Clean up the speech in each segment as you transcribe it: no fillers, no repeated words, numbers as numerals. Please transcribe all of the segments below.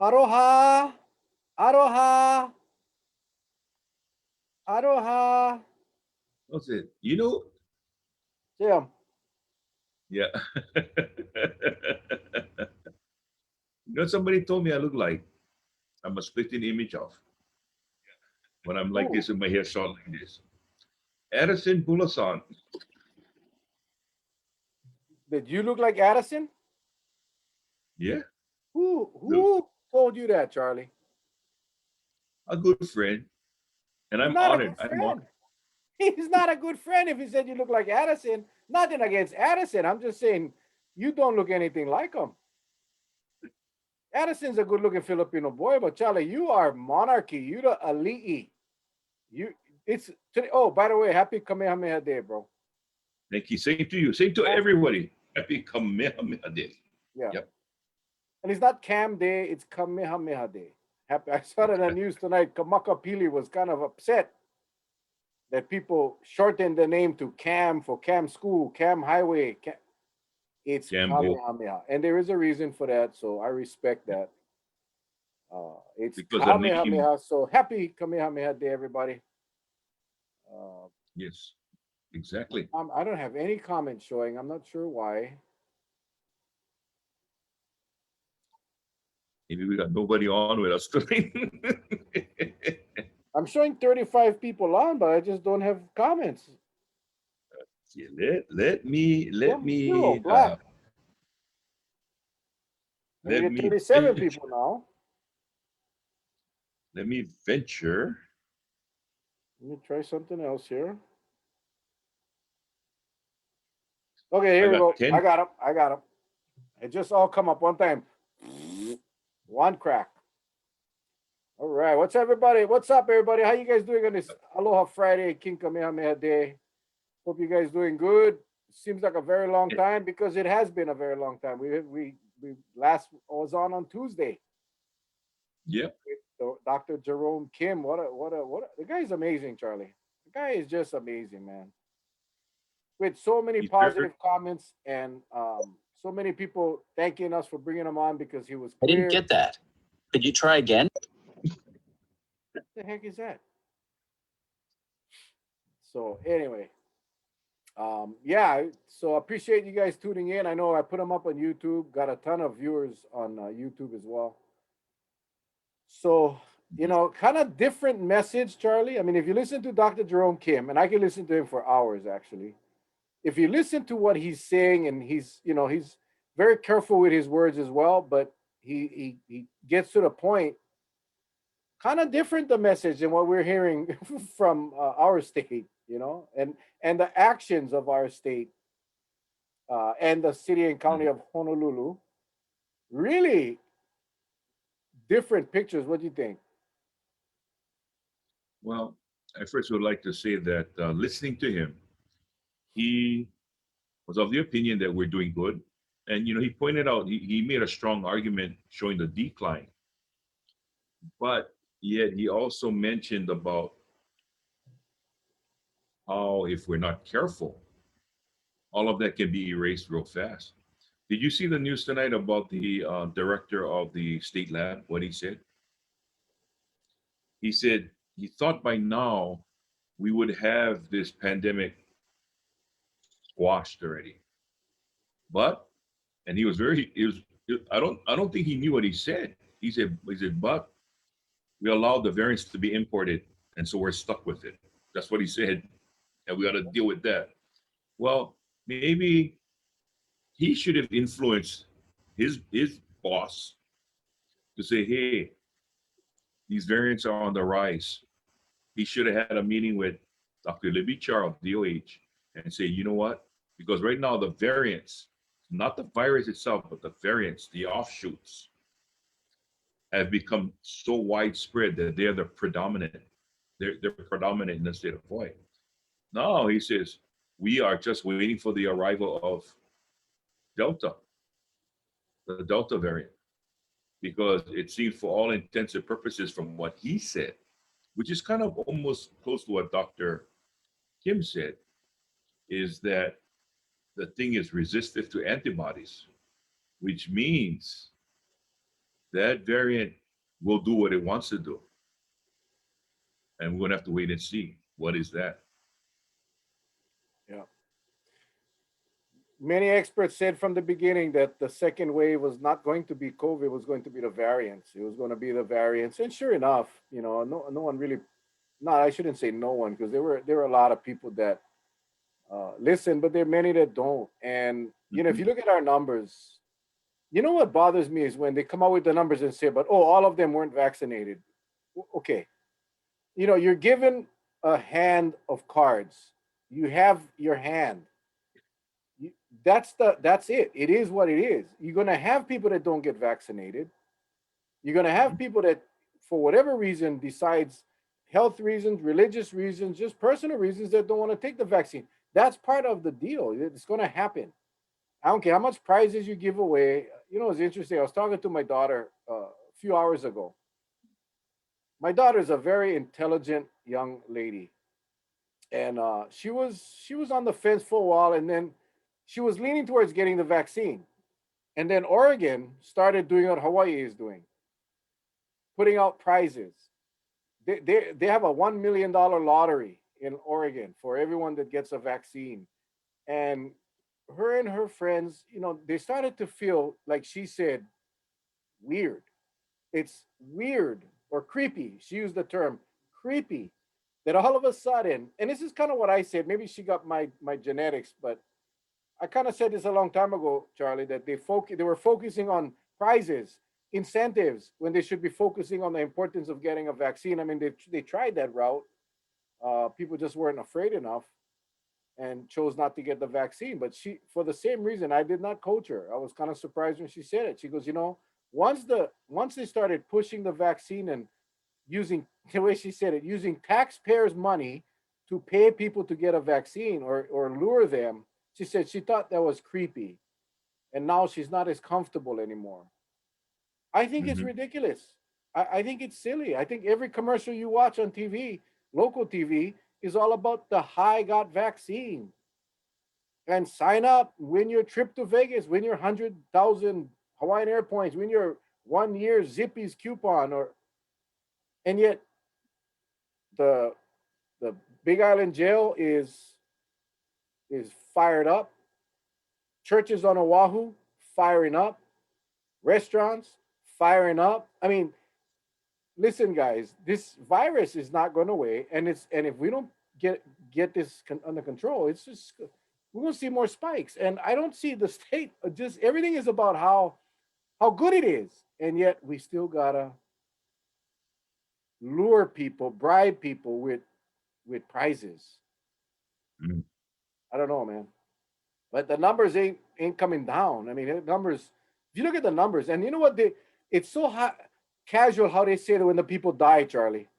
Aroha, Aroha, Aroha. What's it? You know, Jim, yeah. You know, somebody told me I look like I'm a splitting image of when I'm like who? this with my hair short like this. Edison Bulasan. Did you look like Addison? Yeah, the, Who told you that, Charlie? a good friend. And He's I'm not a honored. good I'm honored. friend. He's not a good friend if he said you look like Addison. Nothing against Addison. I'm just saying you don't look anything like him. Addison's a good looking Filipino boy, but Charlie, you are monarchy. You the elite. You it's today. Oh, by the way, happy Kamehameha Day, bro. Thank you. Same to you. Same to Happy, everybody. Happy Kamehameha Day. yeah. Yep. And it's not Cam Day, it's Kamehameha Day. Happy. I saw it on the news tonight. Kamaka Pili was kind of upset that people shortened the name to Cam for Cam School, Cam Highway. It's Jam O. Kamehameha, and there is a reason for that. So I respect that. It's Because the name, Kamehameha. So happy Kamehameha Day, everybody. Uh, yes, exactly. I don't have any comments showing. I'm not sure why. Maybe we got nobody on with us tonight. I'm showing 35 people on, but I just don't have comments. Yeah, let Zero, me black. And we let get me 37 venture people now. let me venture. Let me try something else here. Okay, I here we got go. 10. I got him. I got him. It just all come up one time. One crack. All right. What's everybody? What's up, everybody? How you guys doing on this Aloha Friday, King Kamehameha Day? Hope you guys doing good. Seems like a very long time because it has been a very long time. We last was on Tuesday Yep. with Dr. Jerome Kim. The guy's amazing, Charlie. The guy is just amazing, man. With so many He's very positive comments and so many people thanking us for bringing him on because he was I didn't clear. get that. Could you try again? What the heck is that? So anyway, yeah. So appreciate you guys tuning in. I know I put him up on YouTube. Got a ton of viewers on YouTube as well. So kind of different message, Charlie. I mean, if you listen to Dr. Jerome Kim, and I can listen to him for hours actually. If you listen to what he's saying, and he's very careful with his words as well, but he gets to the point. Kind of different the message than what we're hearing from our state, and the actions of our state and the city and county Mhm. of Honolulu. Really different pictures. What do you think? Well, I first would like to say that listening to him, he was of the opinion that we're doing good. And, he pointed out, he made a strong argument showing the decline. But yet he also mentioned about how if we're not careful, all of that can be erased real fast. Did you see the news tonight about the director of the state lab? What he said? He said he thought by now we would have this pandemic squashed already. But and he was very it was I don't think he knew what he said. He said, but we allowed the variants to be imported, and so we're stuck with it. That's what he said, and we got to deal with that. Well, maybe he should have influenced his boss to say, hey, these variants are on the rise. He should have had a meeting with Dr. Libby Charles, DOH, and say, you know what? Because right now the variants, not the virus itself, but the variants, the offshoots, have become so widespread that they're the predominant. They're predominant in the state of Hawaii. No, he says, we are just waiting for the arrival of Delta, the Delta variant, because it seems for all intents and purposes, from what he said, which is kind of almost close to what Dr. Kim said, is that the thing is resistant to antibodies, which means that variant will do what it wants to do. And we're going to have to wait and see what is that. Yeah. Many experts said from the beginning that the second wave was not going to be COVID, it was going to be the variants. It was going to be the variants. And sure enough, no one really, no, I shouldn't say no one, because there were a lot of people that listen, but there are many that don't. And, if you look at our numbers, what bothers me is when they come out with the numbers and say, but, oh, all of them weren't vaccinated. Okay. You're given a hand of cards. You have your hand. That's it. It is what it is. You're going to have people that don't get vaccinated. You're going to have people that, for whatever reason, decides health reasons, religious reasons, just personal reasons, that don't want to take the vaccine. That's part of the deal. It's going to happen. I don't care how much prizes you give away. It's interesting. I was talking to my daughter a few hours ago. My daughter is a very intelligent young lady, and she was on the fence for a while, and then she was leaning towards getting the vaccine. And then Oregon started doing what Hawaii is doing, putting out prizes. They have a $1 million lottery in Oregon for everyone that gets a vaccine. And her and her friends, they started to feel, like she said, weird. It's weird or creepy. She used the term creepy, that all of a sudden, and this is kind of what I said, maybe she got my genetics, but I kind of said this a long time ago, Charlie, that they were focusing on prizes, incentives, when they should be focusing on the importance of getting a vaccine. I mean, they tried that route. People just weren't afraid enough and chose not to get the vaccine. But for the same reason, I did not coach her. I was kind of surprised when she said it. She goes, once they started pushing the vaccine and using, the way she said it, using taxpayers' money to pay people to get a vaccine or lure them, she said she thought that was creepy. And now she's not as comfortable anymore. I think it's Mhm. ridiculous. I think it's silly. I think every commercial you watch on TV, local TV, is all about the high got vaccine. And sign up, win your trip to Vegas, win your 100,000 Hawaiian Air points, win your 1 year Zippy's coupon, and yet the the Big Island jail is fired up. Churches on Oahu firing up. Restaurants firing up. I mean, listen, guys, this virus is not going away, and if we don't get this under control, it's just we're going to see more spikes. And I don't see the state. Just everything is about how good it is, and yet we still gotta lure people, bribe people with prizes. Mhm. I don't know, man. But the numbers ain't coming down. I mean, the numbers. If you look at the numbers, and you know what it's so casual how they say that when the people die, Charlie.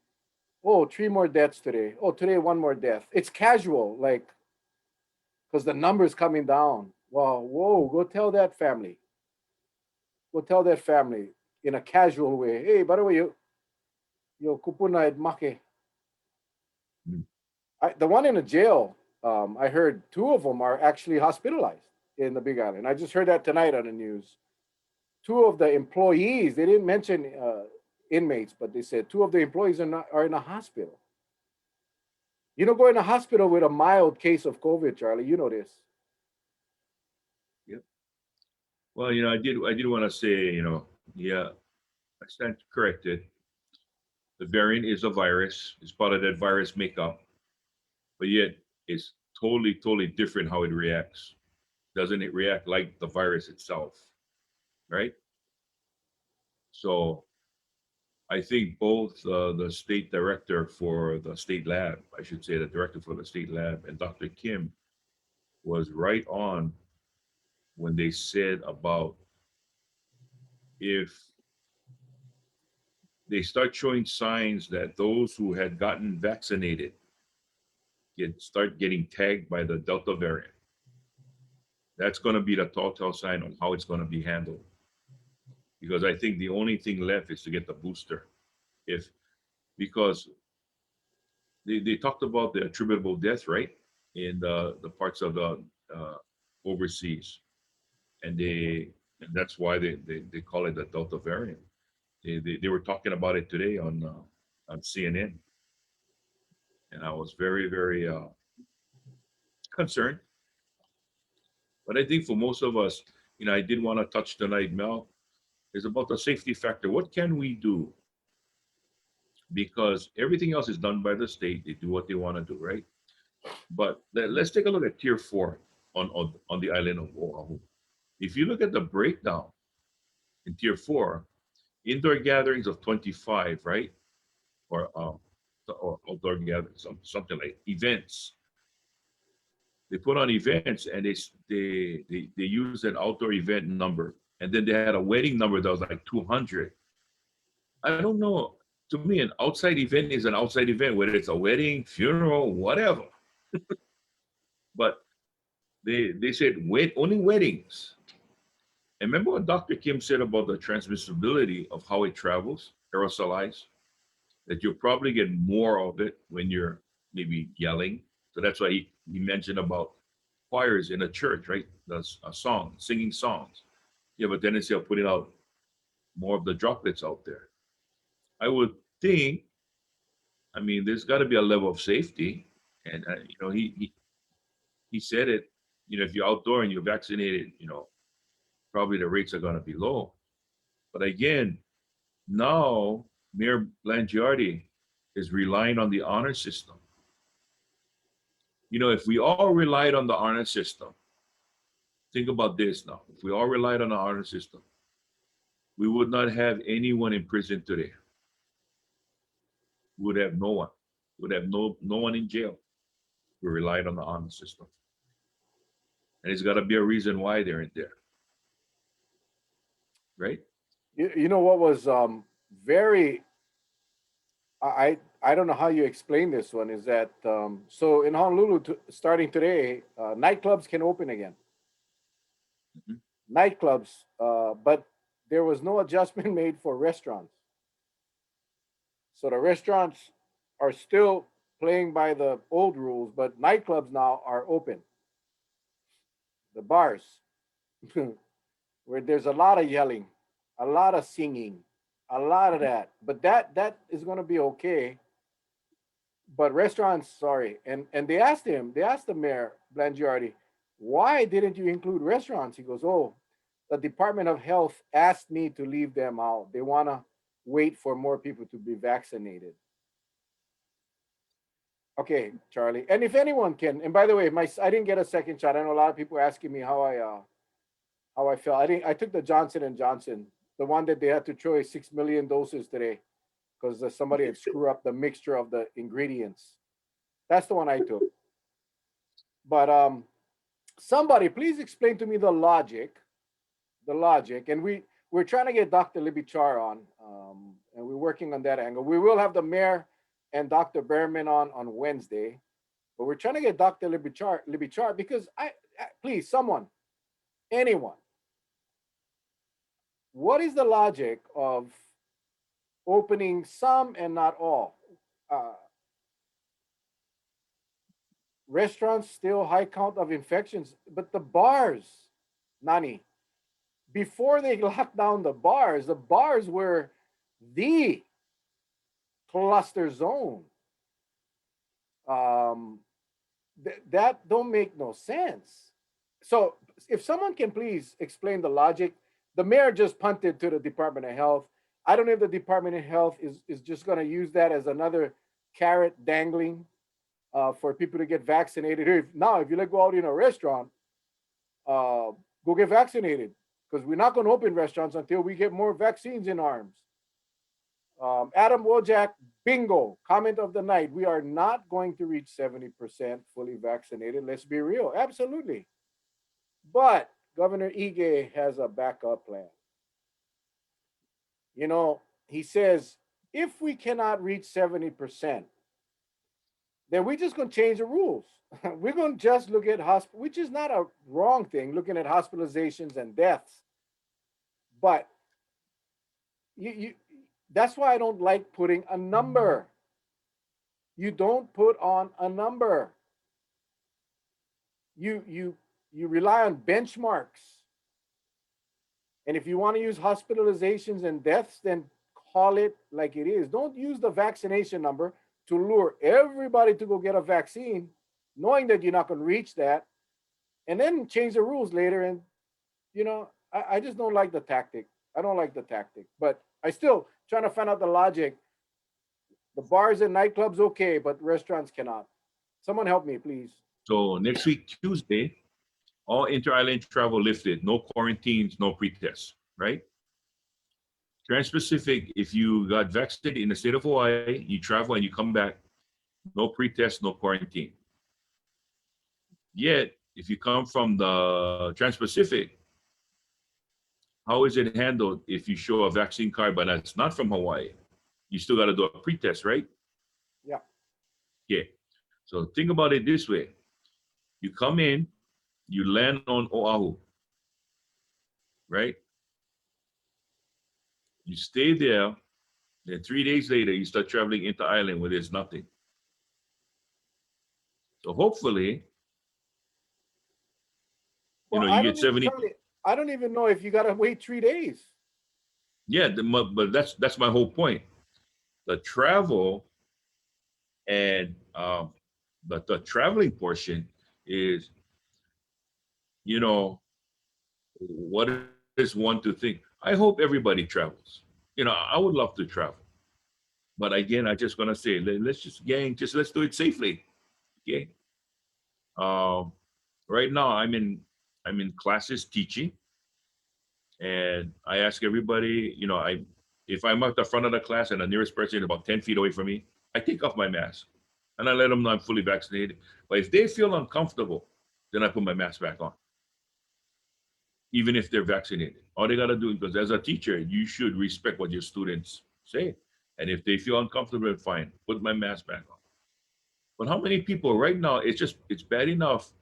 Oh, 3 more deaths today. Oh, today 1 more death. It's casual, like because the numbers coming down. Well, whoa, go tell that family. Go tell that family in a casual way. Hey, by the way, yo kupuna ed make. Mm. The one in the jail, I heard 2 of them are actually hospitalized in the Big Island. I just heard that tonight on the news. 2 of the employees, they didn't mention inmates, but they said 2 of the employees are in a hospital. You don't go in a hospital with a mild case of COVID, Charlie. You know this. Yep. Well, I did want to say, yeah, I stand corrected. The variant is a virus. It's part of that virus makeup, but yet it's totally, totally different how it reacts. Doesn't it react like the virus itself, right? So I think both the state director for the state lab, I should say, the director for the state lab, and Dr. Kim was right on when they said about if they start showing signs that those who had gotten vaccinated start getting tagged by the Delta variant, that's going to be the telltale sign on how it's going to be handled. Because I think the only thing left is to get the booster. If because they talked about the attributable death, right, in the parts of the uh, overseas, and that's why they call it the Delta variant. They were talking about it today on CNN, and I was very very concerned. But I think for most of us, I did want to touch tonight, Mel, is about the safety factor. What can we do? Because everything else is done by the state. They do what they want to do, right? But let's take a look at tier four on the island of Oahu. If you look at the breakdown in tier four, indoor gatherings of 25, right? Or outdoor gatherings, something like events. They put on events and they use an outdoor event number. And then they had a wedding number that was like 200. I don't know. To me, an outside event is an outside event, whether it's a wedding, funeral, whatever. But they said only weddings. And remember what Dr. Kim said about the transmissibility of how it travels, aerosolized, that you'll probably get more of it when you're maybe yelling. So that's why he mentioned about choirs in a church, right? That's a song, singing songs. You have a tendency of putting out more of the droplets out there. I would think, I mean, there's got to be a level of safety. And, he said it, if you're outdoor and you're vaccinated, probably the rates are going to be low. But again, now Mayor Blangiardi is relying on the honor system. If we all relied on the honor system, think about this now. If we all relied on the honor system, we would not have anyone in prison today. We would have no one. We would have no one in jail. We relied on the honor system. And it's got to be a reason why they're in there. Right? You know what was very I don't know how you explain this one is that so in Honolulu starting today nightclubs can open again. Nightclubs, but there was no adjustment made for restaurants. So the restaurants are still playing by the old rules, but nightclubs now are open. The bars, where there's a lot of yelling, a lot of singing, a lot of that. But that is going to be okay. But restaurants, sorry, and they asked the mayor Blangiardi, why didn't you include restaurants? He goes, oh, the Department of Health asked me to leave them out. They want to wait for more people to be vaccinated. Okay, Charlie. And if anyone can, and by the way, I didn't get a second shot. I know a lot of people asking me how I felt. I took the Johnson and Johnson, the one that they had to throw 6 million doses today because somebody had screwed up the mixture of the ingredients. That's the one I took. But somebody please explain to me the logic, and we're trying to get Dr. Libichar on, and we're working on that angle. We will have the mayor and Dr. Behrman on Wednesday, but we're trying to get Dr. Libichar because please, someone, anyone, what is the logic of opening some and not all? Restaurants still high count of infections, but the bars, Nani, before they locked down the bars were the cluster zone. That don't make no sense. So if someone can please explain the logic, the mayor just punted to the Department of Health. I don't know if the Department of Health is just going to use that as another carrot dangling for people to get vaccinated. If you let go out in a restaurant, go get vaccinated because we're not going to open restaurants until we get more vaccines in arms. Adam Wojak, bingo, comment of the night. We are not going to reach 70% fully vaccinated. Let's be real. Absolutely. But Governor Ige has a backup plan. He says, if we cannot reach 70%, then we're just going to change the rules. We're going to just look at which is not a wrong thing, looking at hospitalizations and deaths. But that's why I don't like putting a number. You don't put on a number. You rely on benchmarks. And if you want to use hospitalizations and deaths, then call it like it is. Don't use the vaccination number to lure everybody to go get a vaccine, knowing that you're not going to reach that, and then change the rules later. And I just don't like the tactic. I don't like the tactic, but I still trying to find out the logic. The bars and nightclubs okay, but restaurants cannot. Someone help me, please. So next week, Tuesday, all inter-island travel lifted. No quarantines, no pre-tests, right? Trans-Pacific, if you got vaccinated in the state of Hawaii, you travel and you come back, no pre-test, no quarantine. Yet, if you come from the Trans-Pacific, how is it handled if you show a vaccine card but that's not from Hawaii? You still got to do a pre-test, right? Yeah. Yeah. So think about it this way. You come in, you land on Oahu, right? You stay there, then 3 days later, you start traveling into island where there's nothing. So hopefully, you get 70. I don't even know if you got to wait 3 days. Yeah, but that's my whole point. The travel and the traveling portion is, what is one to think? I hope everybody travels. I would love to travel. But again, I just gonna say, let's just let's do it safely. Okay. Right now I'm in classes teaching, and I ask everybody, if I'm at the front of the class and the nearest person is about 10 feet away from me, I take off my mask and I let them know I'm fully vaccinated. But if they feel uncomfortable, then I put my mask back on, even if they're vaccinated. All they got to do, because as a teacher, you should respect what your students say. And if they feel uncomfortable, fine, put my mask back on. But how many people right now, it's bad enough.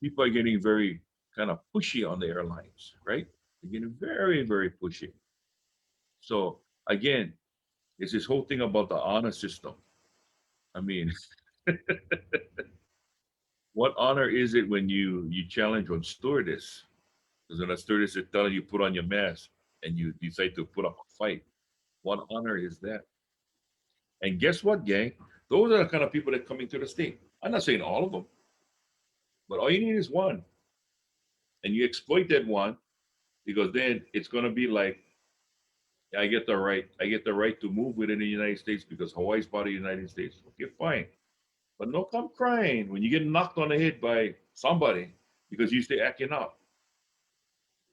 People are getting very kind of pushy on the airlines, right? They're getting very, very pushy. So again, it's this whole thing about the honor system. I mean, what honor is it when you challenge on stewardess? Because when a stewardess is telling you put on your mask and you decide to put up a fight, what honor is that? And guess what, gang? Those are the kind of people that come into the state. I'm not saying all of them, but all you need is one. And you exploit that one, because then it's going to be like, I get the right to move within the United States because Hawaii's part of the United States. Okay, fine. But no come crying when you get knocked on the head by somebody because you stay acting up.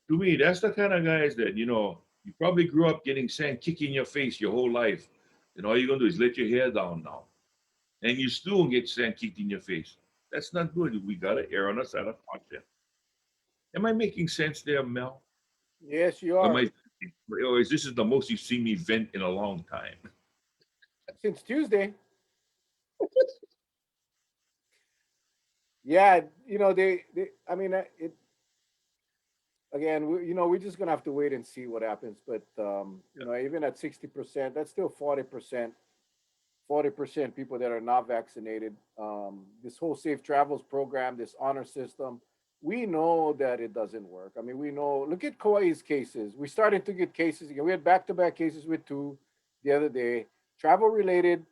To me, that's the kind of guys that, you probably grew up getting sand kicked in your face your whole life. And all you're going to do is let your hair down now. And you still get sand kicked in your face. That's not good. We got to err on the side of caution. Am I making sense there, Mel? Yes, you are. Or is this the most you've seen me vent in a long time? Since Tuesday. Yeah, I mean, again, we're just gonna have to wait and see what happens. But even at 60%, that's still 40%. 40% people that are not vaccinated. This whole safe travels program, this honor system, we know that it doesn't work. I mean, we know. Look at Kauai's cases. We started to get cases again. We had back-to-back cases with 2 the other day. Travel-related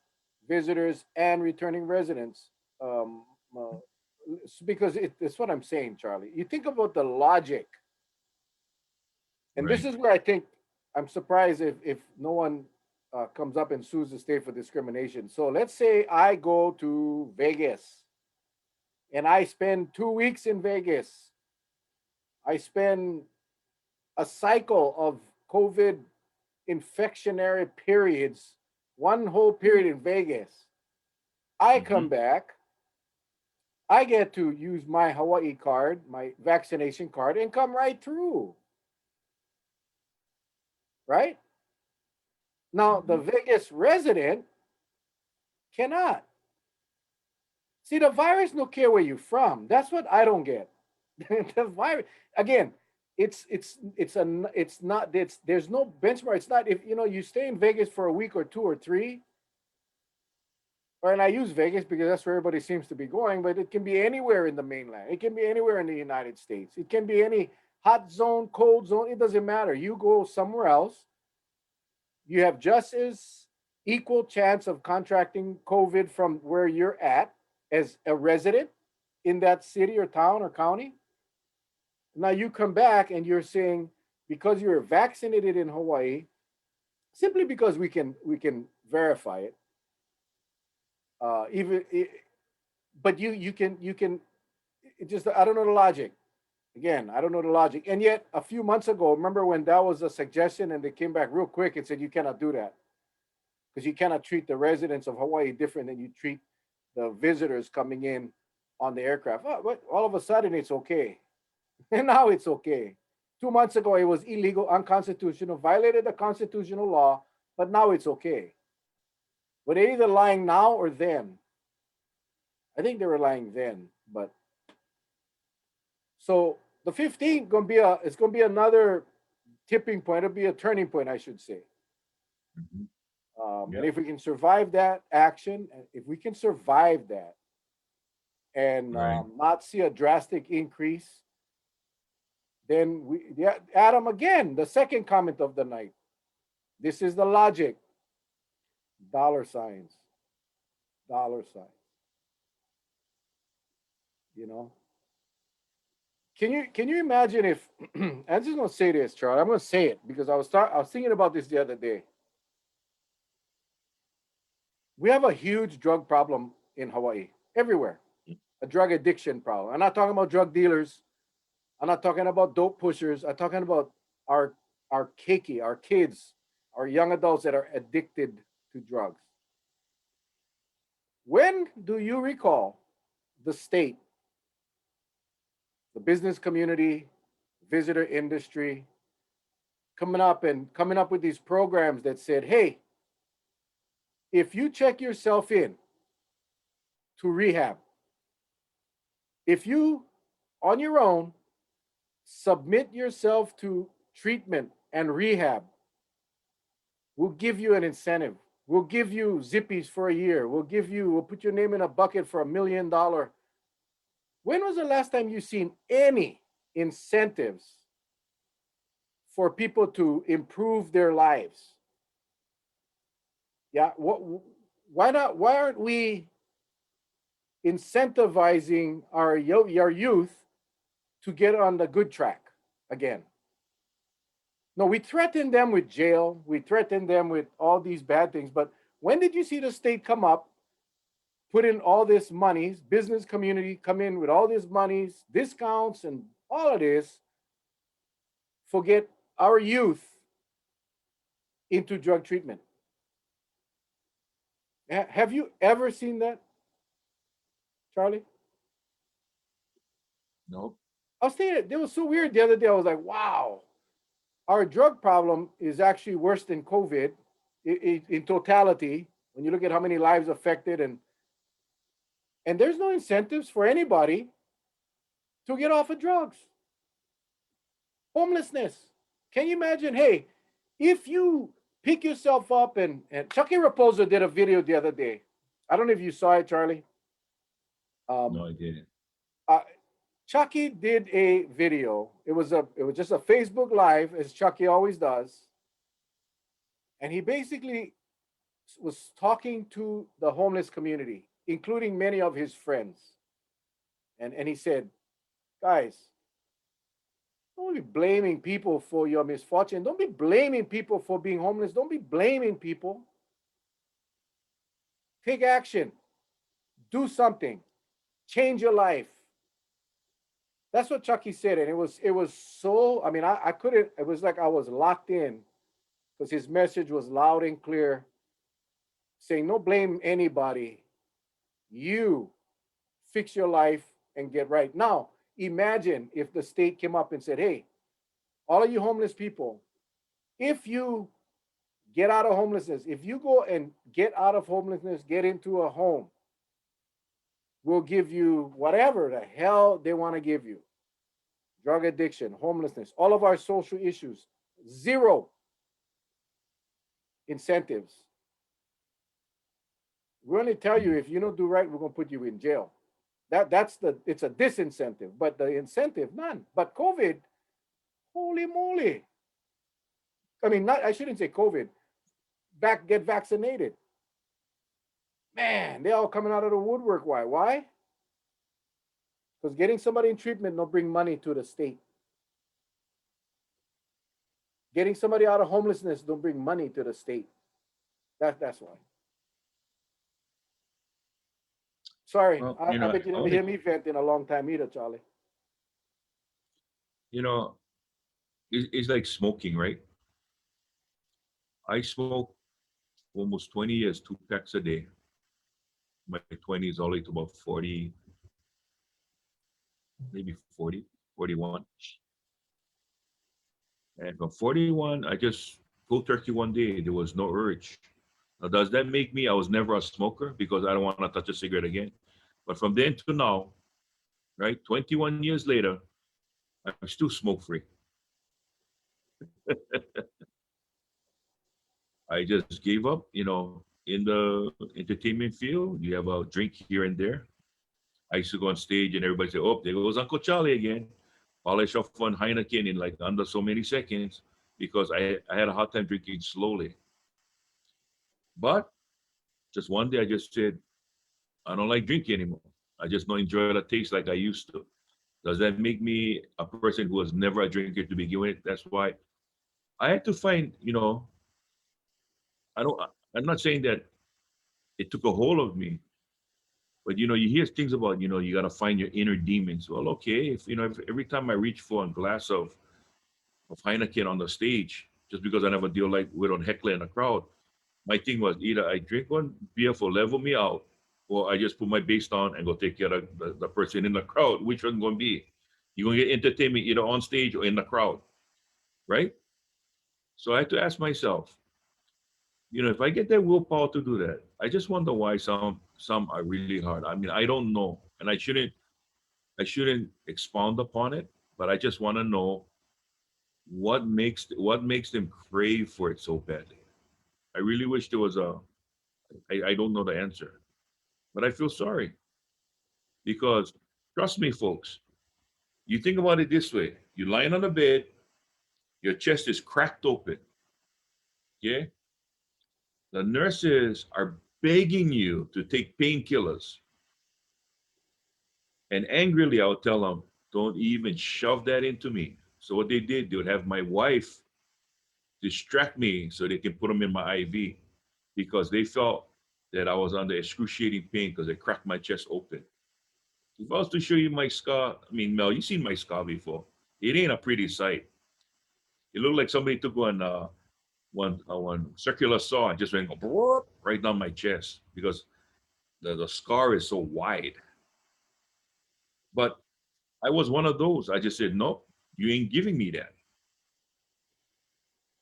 visitors and returning residents. Because it's what I'm saying, Charlie. You think about the logic, and Right. this is where I think I'm surprised if no one comes up and sues the state for discrimination. So let's say I go to Vegas and I spend 2 weeks in Vegas. I spend a cycle of COVID infectionary periods, one whole period in Vegas. I come back. I get to use my Hawaii card, my vaccination card, and come right through. Right? Now, the Vegas resident cannot. See, the virus don't care where you're from. That's what I don't get. The virus, again, there's no benchmark. It's not, if you stay in Vegas for a week or 2 or 3. And I use Vegas because that's where everybody seems to be going, but it can be anywhere in the mainland. It can be anywhere in the United States. It can be any hot zone, cold zone. It doesn't matter. You go somewhere else. you have just as equal chance of contracting COVID from where you're at as a resident in that city or town or county. Now you come back and you're saying because you're vaccinated in Hawaii, simply because we can verify it. Even, but you can. It just I don't know the logic. Again, I don't know the logic. And yet, a few months ago, remember when that was a suggestion, and they came back real quick and said you cannot do that because you cannot treat the residents of Hawaii different than you treat the visitors coming in on the aircraft. Oh, but all of a sudden, it's okay. And now it's okay. 2 months ago, it was illegal, unconstitutional, violated the constitutional law, but now it's okay. Were they either lying now or then? I think they were lying then, but so the 15th it's gonna be another tipping point. It'll be a turning point, I should say. Mhm. And if we can survive that action, and if we can survive that, and Right. not see a drastic increase, then yeah, Adam, again, the second comment of the night. This is the logic. Dollar signs. Dollar signs. You know? Can you imagine if I'm just gonna say this, Charlie. I'm gonna say it because I was thinking about this the other day. We have a huge drug problem in Hawaii, everywhere. A drug addiction problem. I'm not talking about drug dealers. I'm not talking about dope pushers. I'm talking about our keiki, our kids, our young adults that are addicted to drugs. When do you recall the state, the business community, visitor industry coming up with these programs that said, "Hey, if you check yourself in to rehab, if you on your own submit yourself to treatment and rehab, we'll give you an incentive. We'll give you zippies for a year. We'll put your name in a bucket for $1 million." When was the last time you seen any incentives for people to improve their lives? Yeah, why not? Why aren't we incentivizing our youth to get on the good track again? No, we threaten them with jail. We threaten them with all these bad things. But when did you see the state come up, put in all this monies, business community come in with all these monies, discounts, and all of this, forget our youth into drug treatment? Have you ever seen that, Charlie? Nope. I was thinking it was so weird the other day. I was like, wow, our drug problem is actually worse than COVID in totality. When you look at how many lives affected, and there's no incentives for anybody to get off of drugs. Homelessness. Can you imagine? Hey, if you pick yourself up and Chucky Raposo did a video the other day. I don't know if you saw it, Charlie. No, I didn't. Uh, Chucky did a video. It was just a Facebook Live, as Chucky always does, and he basically was talking to the homeless community, including many of his friends, and he said, "Guys, don't be blaming people for your misfortune. Don't be blaming people for being homeless. Don't be blaming people. Take action. Do something. Change your life." That's what Chucky said, and it was so. I mean, I couldn't. It was like I was locked in because his message was loud and clear, saying, "No blame anybody. You fix your life and get right." Now, imagine if the state came up and said, "Hey, all of you homeless people, if you get out of homelessness, if you go and get out of homelessness, get into a home, we'll give you whatever the hell they want to give you. Drug addiction, homelessness, all of our social issues, zero incentives. We only tell you if you don't do right, we're gonna put you in jail." It's a disincentive, but the incentive, none. But COVID, holy moly. I mean, not I shouldn't say COVID. get vaccinated. Man, they're all coming out of the woodwork. Why? Why? Because getting somebody in treatment don't bring money to the state. Getting somebody out of homelessness don't bring money to the state. That's why. Sorry, Well, I bet you I never only, hear me vent in a long time either, Charlie. you know, it's like smoking, right? I smoke almost 20 years, 2 packs a day. My 20s all the way to about 40, maybe 40, 41. And from 41, I just cold turkey one day. There was no urge. Now, does that make me, I was never a smoker because I don't want to touch a cigarette again? But from then to now, right, 21 years later, I'm still smoke free. I just gave up, in the entertainment field. You have a drink here and there. I used to go on stage and everybody say, oh, there goes Uncle Charlie again. Polish off one Heineken in like under so many seconds because I had a hard time drinking slowly. But just one day I just said, I don't like drinking anymore. I just don't enjoy the taste like I used to. Does that make me a person who was never a drinker to begin with? That's why I had to find, I don't, I'm not saying that it took a hold of me, but you hear things about, you got to find your inner demons. Well, okay, if every time I reach for a glass of Heineken on the stage, just because I never deal like with a heckler in a crowd, my thing was either I drink one beer for level me out, or I just put my bass down and go take care of the person in the crowd. Which one going to be? You're going to get entertainment either on stage or in the crowd, right? So I had to ask myself, if I get that willpower to do that, I just wonder why some are really hard. I mean, I don't know, and I shouldn't expound upon it, but I just want to know what makes them crave for it so badly. I really wish there was I don't know the answer, but I feel sorry because trust me, folks, you think about it this way: you're lying on the bed, your chest is cracked open. Okay, the nurses are begging you to take painkillers, and angrily, I'll tell them, "Don't even shove that into me." So what they did, they would have my wife distract me so they can put them in my IV because they felt that I was under excruciating pain because they cracked my chest open. If I was to show you my scar, I mean, Mel, you've seen my scar before. It ain't a pretty sight. It looked like somebody took one circular saw and just went right down my chest because the scar is so wide. But I was one of those. I just said, nope, you ain't giving me that.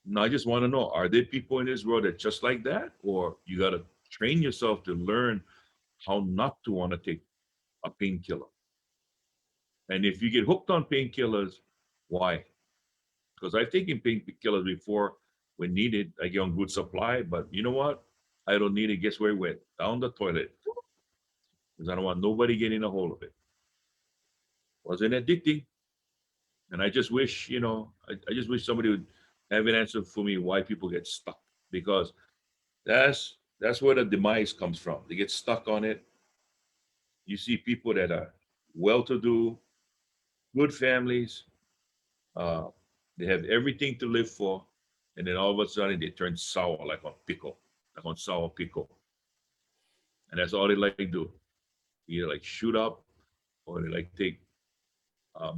Now I just want to know, are there people in this world that just like that? Or you got to train yourself to learn how not to want to take a painkiller. And if you get hooked on painkillers, why? Because I've taken painkillers before when needed. I get on good supply, but you know what? I don't need it. Guess where it went? Down the toilet. Because I don't want nobody getting a hold of it. Wasn't addicting. And I just wish, I just wish somebody would have an answer for me why people get stuck. Because that's where the demise comes from. They get stuck on it. You see people that are well-to-do, good families, uh, they have everything to live for, and then all of a sudden they turn sour like on pickle, like on sour pickle, and that's all they like to do. Either like shoot up or they like take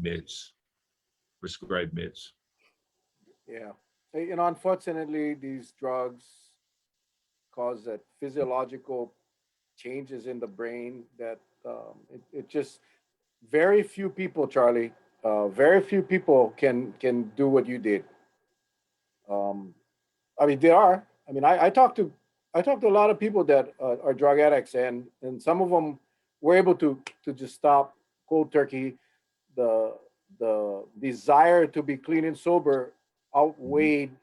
meds, prescribed meds. Yeah. Unfortunately, these drugs cause that physiological changes in the brain that it just very few people, Charlie, very few people can do what you did. Um, I mean, there are. I mean, I talked to a lot of people that are drug addicts, and some of them were able to just stop cold turkey. The desire to be clean and sober Mhm. outweighed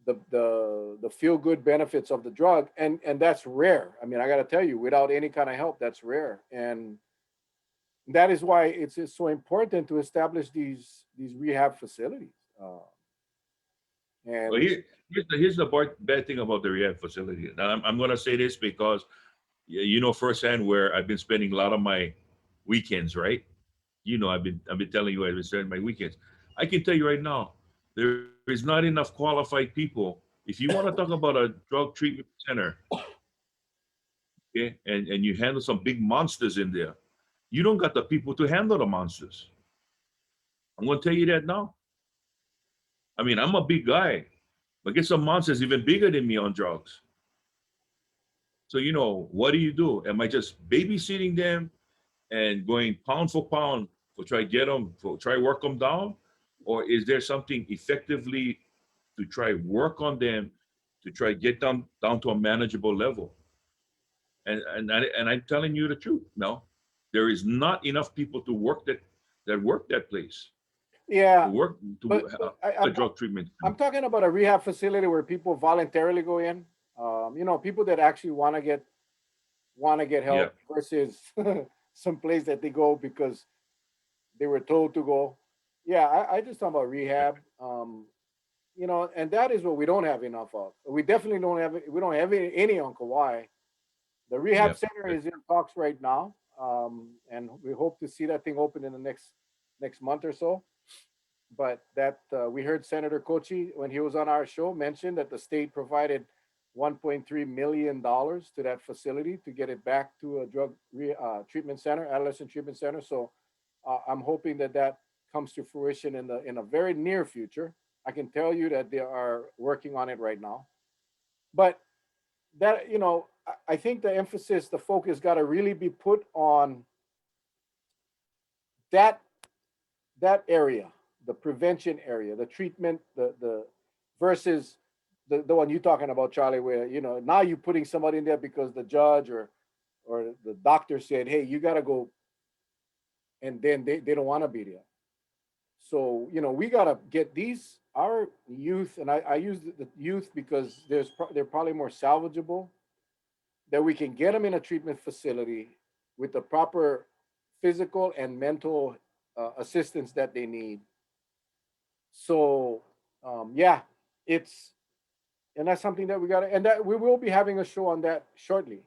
the feel good benefits of the drug, and that's rare. I mean, I got to tell you, without any kind of help, that's rare, and that is why it's so important to establish these rehab facilities. Well, And here, here's the bad thing about the rehab facility. Now, I'm going to say this because you know firsthand where I've been spending a lot of my weekends, right? You know, I've been telling you I've been spending my weekends. I can tell you right now, there is not enough qualified people. If you want to talk about a drug treatment center, okay, and you handle some big monsters in there, you don't got the people to handle the monsters. I'm going to tell you that now. I mean, I'm a big guy, but get some monsters even bigger than me on drugs. So, you know, what do you do? Am I just babysitting them and going pound for pound for try get them, for try work them down? Or is there something effectively to try work on them to try get them down to a manageable level? And I'm telling you the truth. No, there is not enough people to work that work that place to Yeah, work to but a drug treatment. I'm talking about a rehab facility where people voluntarily go in. You know, people that actually want to get Yeah, help versus some place that they go because they were told to go. Yeah, I just talk about rehab. You know, and that is what we don't have enough of. We definitely don't have it. We don't have any on Kauai. The yeah. rehab center is in talks right now, and we hope to see that thing open in the next month or so. But that we heard Senator Kochi when he was on our show mention that the state provided $1.3 million to that facility to get it back to a treatment center, adolescent treatment center. So I'm hoping that that comes to fruition in a very near future. I can tell you that they are working on it right now. But that I think the emphasis, the focus, got to really be put on that that area, the prevention area, the treatment, the versus the one you're talking about, Charlie, where now you're putting somebody in there because the judge or the doctor said, hey, you got to go, and then they don't want to be there. So we got to get these our youth, and I use the youth because they're probably more salvageable, that we can get them in a treatment facility with the proper physical and mental assistance that they need. So yeah, it's and that's something that we got to, and that we will be having a show on that shortly.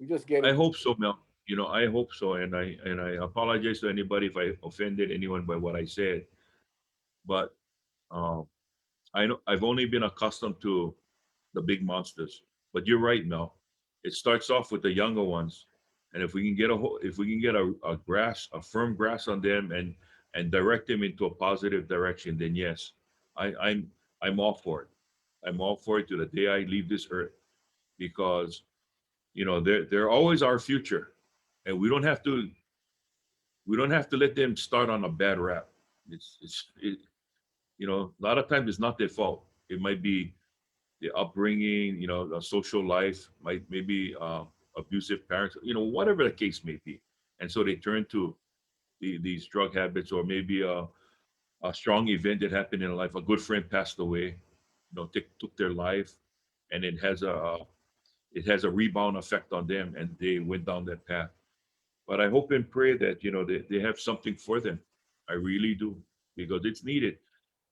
We just I getting hope so, Mel. You know, I hope so, and I apologize to anybody if I offended anyone by what I said. But um, I know I've only been accustomed to the big monsters. But you're right, Mel. It starts off with the younger ones, and if we can get if we can get a firm grasp on them, and direct them into a positive direction, then yes, I'm all for it. I'm all for it to the day I leave this earth, because they're always our future, and we don't have to let them start on a bad rap. A lot of times it's not their fault. It might be the upbringing, the social life, maybe abusive parents, whatever the case may be, and so they turn to these drug habits, or maybe a strong event that happened in life. A good friend passed away, took their life, and it has a rebound effect on them, and they went down that path. But I hope and pray that they have something for them. I really do, because it's needed.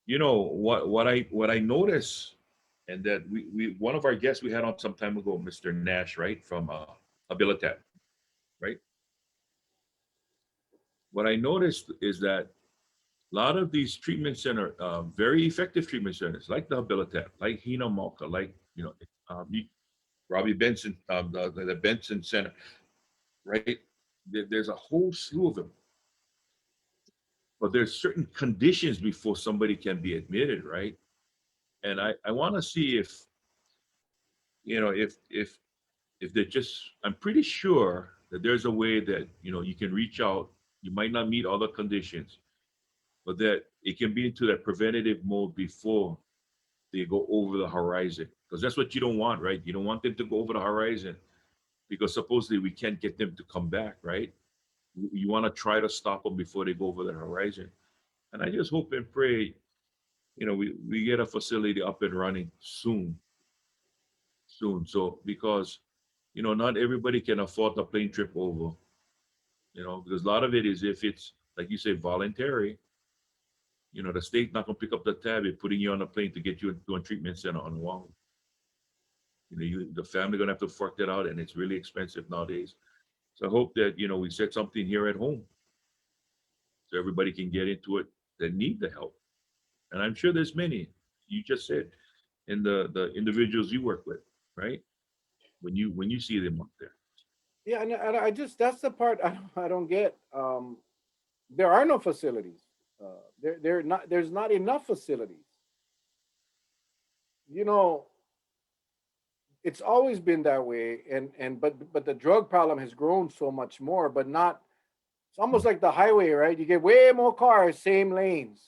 What I notice, and that we one of our guests we had on some time ago, Mr. Nash, right, from Habilitat, right? What I noticed is that a lot of these treatment center, very effective treatment centers, like the Habilitat, like Hina Malka, like Robbie Benson, the Benson Center, right? There's a whole slew of them, but there's certain conditions before somebody can be admitted, right? And I want to see if you know if they're just, I'm pretty sure that there's a way that you can reach out. You might not meet all the conditions, but that it can be into that preventative mode before they go over the horizon, because that's what you don't want, right? You don't want them to go over the horizon, because supposedly we can't get them to come back, right? You want to try to stop them before they go over the horizon. And I just hope and pray, we get a facility up and running soon. So, because not everybody can afford the plane trip over, because a lot of it is, if it's like you say, voluntary, You know, the state's not gonna pick up the tab and putting you on a plane to get you to a treatment center on Oahu. You know, the family gonna have to fork that out, and it's really expensive nowadays. So I hope that we set something here at home so everybody can get into it that need the help. And I'm sure there's many. You just said, in the individuals you work with, right? When you see them up there. Yeah, and I just that's the part I don't get. There are no facilities. There's not enough facilities. You know, it's always been that way, but the drug problem has grown so much more, but not. It's almost like the highway, right? You get way more cars, same lanes.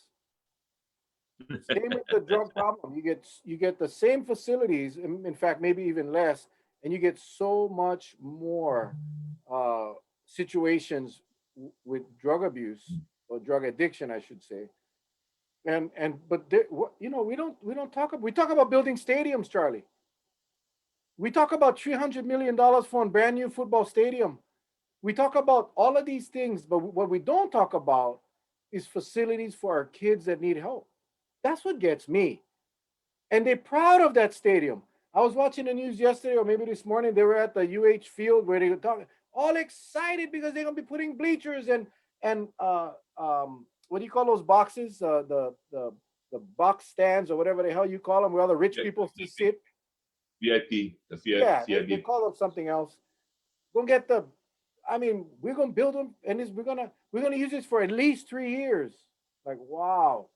Same with the drug problem. You get the same facilities, in fact, maybe even less, and you get so much more uh, situations with drug abuse or drug addiction, I should say. But we talk about building stadiums, Charlie. We talk about $300 million for a brand new football stadium. We talk about all of these things, but what we don't talk about is facilities for our kids that need help. That's what gets me. And they're proud of that stadium. I was watching the news yesterday or maybe this morning. They were at the field where they were talking, all excited because they're gonna be putting bleachers and what do you call those boxes? The box stands or whatever the hell you call them, where all the rich people sit. VIP, the Yeah, they CIB. call them something else. Gonna get the. I mean, we're gonna build them, and we're gonna use this for at least 3 years. Like, wow,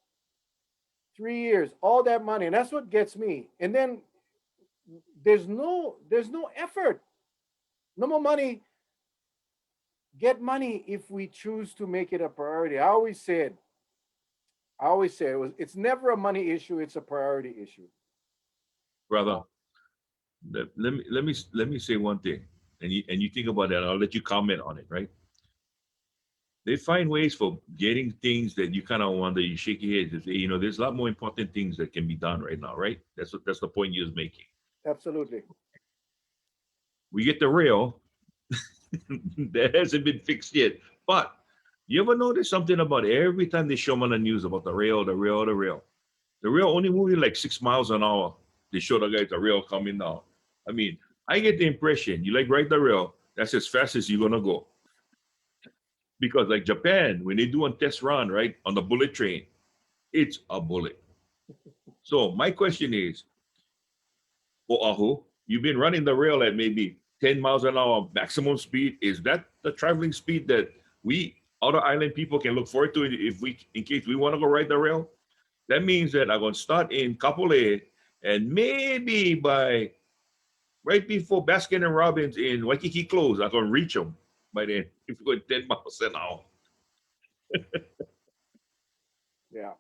3 years, all that money, and that's what gets me. And then there's no effort, no more money. Get money if we choose to make it a priority. I always say it's never a money issue, it's a priority issue. Brother, let me say one thing, and you think about that. I'll let you comment on it. Right? They find ways for getting things that you kind of wonder. You shake your head. There's a lot more important things that can be done right now. Right? That's the point you was making. Absolutely. We get the rail that hasn't been fixed yet. But you ever notice something about every time they show on the news about the rail, the rail only moving like 6 miles an hour. They show the guys the rail coming down. I mean, I get the impression you like ride the rail, that's as fast as you're gonna go. Because like Japan, when they do a test run, right, on the bullet train, it's a bullet. So my question is, Oahu, you've been running the rail at maybe 10 miles an hour maximum speed. Is that the traveling speed that we other island people can look forward to in case we want to go ride the rail? That means that I'm gonna start in Kapolei, and maybe by right before Baskin and Robbins in Waikiki close, I'm gonna reach them by then if we go 10 miles an hour. Yeah.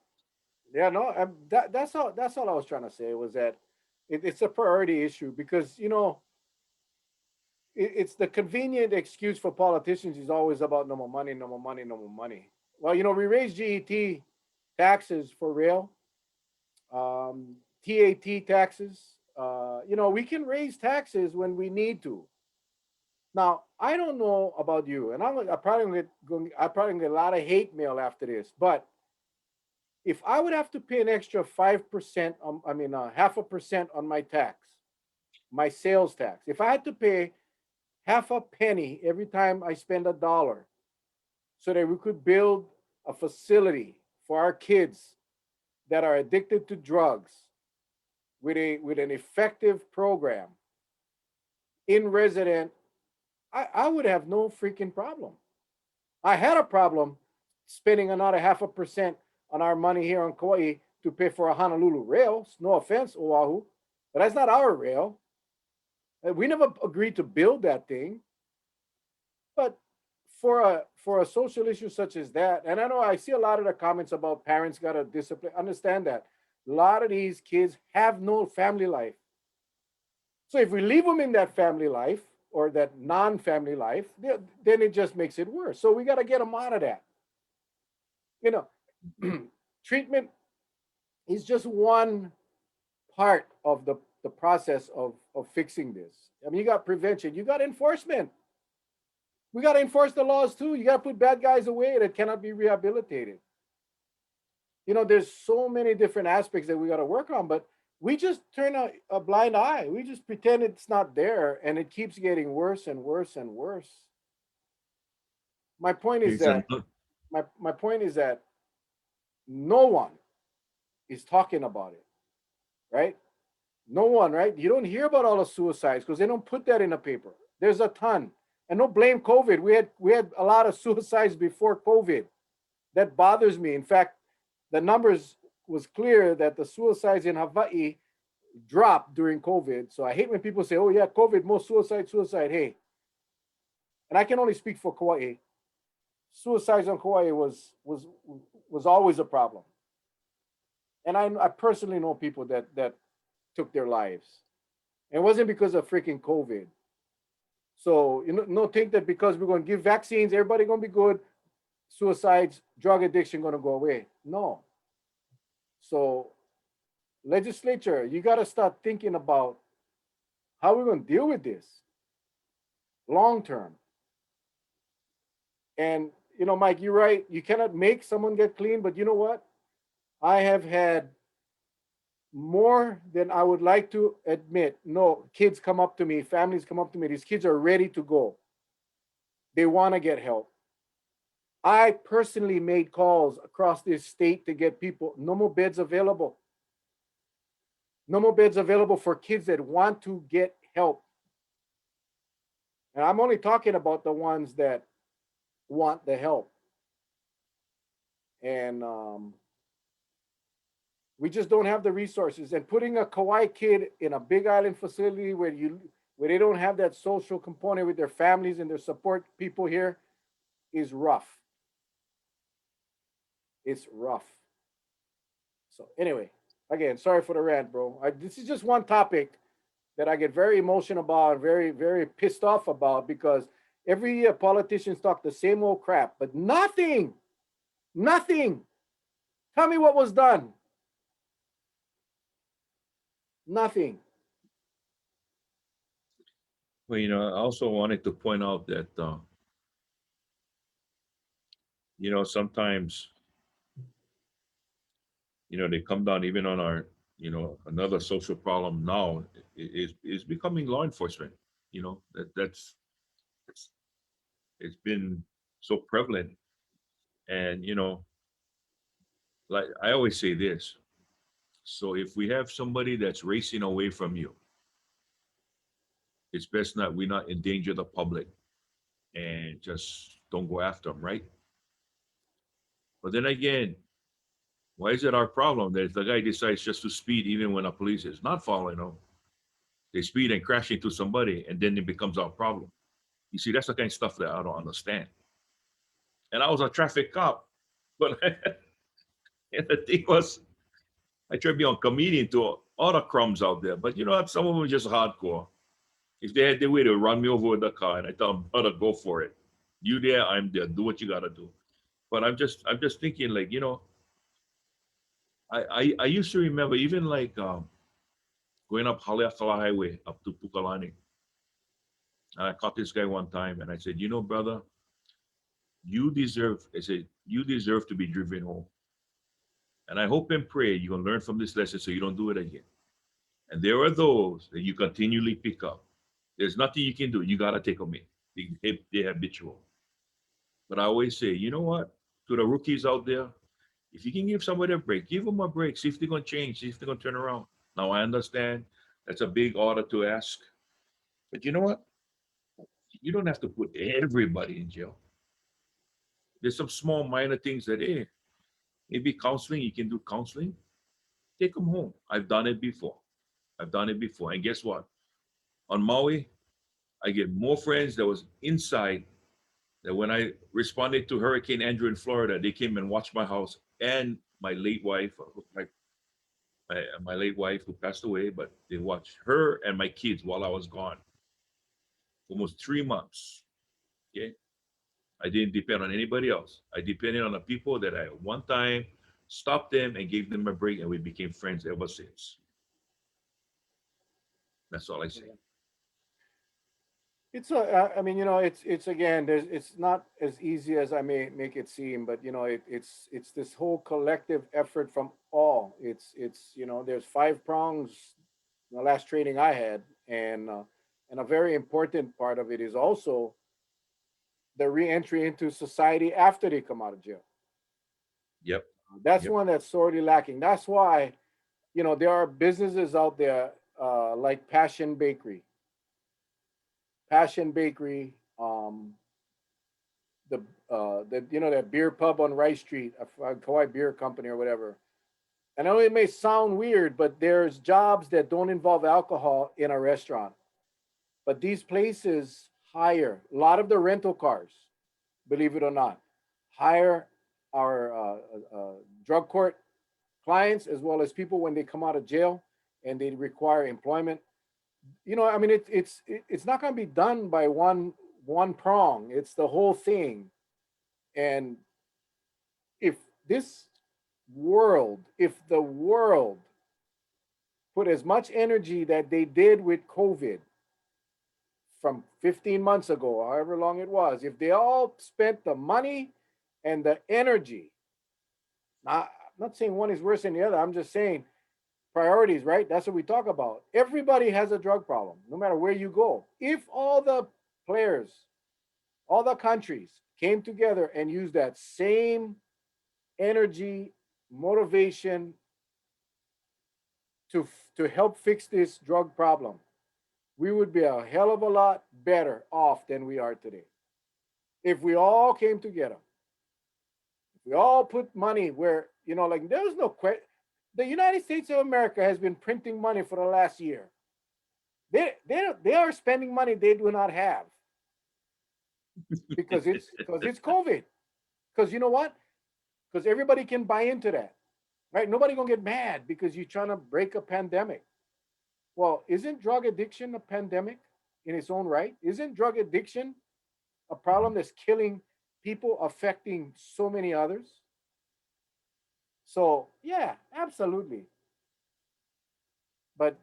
Yeah. No. That's all I was trying to say was that it's a priority issue because it's the convenient excuse for politicians is always about no more money, no more money, no more money. Well, we raised GET taxes for rail, TAT taxes. We can raise taxes when we need to. Now, I don't know about you, and I probably get a lot of hate mail after this. But if I would have to pay an extra 5%, half a percent on my tax, my sales tax, if I had to pay half a penny every time I spend $1, so that we could build a facility for our kids that are addicted to drugs with an effective program in resident, I would have no freaking problem. I had a problem spending another half a percent on our money here on Kauai to pay for a Honolulu rail. No offense, Oahu, but that's not our rail. We never agreed to build that thing. But for a social issue such as that, and I know I see a lot of the comments about parents got to discipline. Understand that a lot of these kids have no family life. So if we leave them in that family life or that non-family life, then it just makes it worse. So we got to get them out of that. Treatment is just one part of the process of fixing this. I mean, you got prevention, you got enforcement. We got to enforce the laws too. You got to put bad guys away that cannot be rehabilitated. There's so many different aspects that we got to work on, but we just turn a blind eye. We just pretend it's not there, and it keeps getting worse and worse and worse. My point is It's a, that my point is that no one is talking about it, right? No one, right? You don't hear about all the suicides because they don't put that in the paper. There's a ton, and don't blame COVID. We had a lot of suicides before COVID. That bothers me. In fact, the numbers was clear that the suicides in Hawaii dropped during COVID. So I hate when people say, "Oh yeah, COVID, more suicide." Hey, and I can only speak for Kauai. Suicides on Kauai was always a problem, and I personally know people that took their lives. And it wasn't because of freaking COVID. So no think that because we're going to give vaccines, everybody going to be good. Suicides, drug addiction going to go away. No. So legislature, you got to start thinking about how we're going to deal with this long term. And Mike, you're right. You cannot make someone get clean, but you know what? I have had more than I would like to admit. No, kids come up to me, families come up to me. These kids are ready to go. They want to get help. I personally made calls across this state to get people, no more beds available. No more beds available for kids that want to get help. And I'm only talking about the ones that want the help. And we just don't have the resources. And putting a Kauai kid in a big island facility where they don't have that social component with their families and their support people here is rough. It's rough. So anyway, again, sorry for the rant, bro. This is just one topic that I get very emotional about, very, very pissed off about, because every year politicians talk the same old crap, but nothing. Tell me what was done. Nothing. well, I also wanted to point out that, sometimes, they come down even on our, another social problem now is becoming law enforcement. It's, it's been so prevalent. And, like I always say this. So if we have somebody that's racing away from you, it's best not we not endanger the public and just don't go after them, right? But then again, why is it our problem that if the guy decides just to speed even when a police is not following him, they speed and crash into somebody and then it becomes our problem? You see, that's the kind of stuff that I don't understand. And I was a traffic cop, but and the thing was, I tried to be on comedian to all the crumbs out there, but you know what? Some of them are just hardcore. If they had their way, they would run me over with the car, and I tell them, brother, go for it. You there, I'm there. Do what you gotta do. But I'm just thinking, like, I used to remember even like going up Haleakala Highway up to Pukalani. And I caught this guy one time and I said, brother, you deserve to be driven home. And I hope and pray you're gonna learn from this lesson so you don't do it again. And there are those that you continually pick up. There's nothing you can do. You gotta take them in. They habitual. But I always say, you know what? To the rookies out there, if you can give somebody a break, give them a break. See if they're gonna change. See if they're gonna turn around. Now I understand that's a big order to ask, but you know what? You don't have to put everybody in jail. There's some small minor things that, hey, maybe counseling. You can do counseling. Take them home. I've done it before. And guess what? On Maui, I get more friends that was inside that when I responded to Hurricane Andrew in Florida, they came and watched my house and my late wife, my late wife who passed away, but they watched her and my kids while I was gone. Almost 3 months. Okay. I didn't depend on anybody else. I depended on the people that I at one time stopped them and gave them a break, and we became friends ever since. That's all I say. I mean, it's again, it's not as easy as I may make it seem, but it's this whole collective effort from all. There's five prongs. The last training I had, and a very important part of it is also the reentry into society after they come out of jail. Yep. That's Yep. one that's sorely lacking. That's why there are businesses out there like Passion Bakery, the that beer pub on Rice Street, a Kauai Beer Company or whatever. And I know it may sound weird, but there's jobs that don't involve alcohol in a restaurant. But these places hire a lot of the rental cars, believe it or not, hire our drug court clients as well as people when they come out of jail and they require employment. I mean, it's not going to be done by one prong. It's the whole thing. And if this if the world put as much energy that they did with COVID from 15 months ago, however long it was, if they all spent the money and the energy, I'm not saying one is worse than the other. I'm just saying priorities, right? That's what we talk about. Everybody has a drug problem, no matter where you go. If all the players, all the countries came together and used that same energy, motivation to help fix this drug problem, we would be a hell of a lot better off than we are today. If we all came together, if we all put money where, like there's no question. The United States of America has been printing money for the last year. They are spending money they do not have because it's COVID. Because you know what? Because everybody can buy into that, right? Nobody gonna get mad because you're trying to break a pandemic. Well, isn't drug addiction a pandemic in its own right? Isn't drug addiction a problem that's killing people, affecting so many others? So yeah, absolutely. But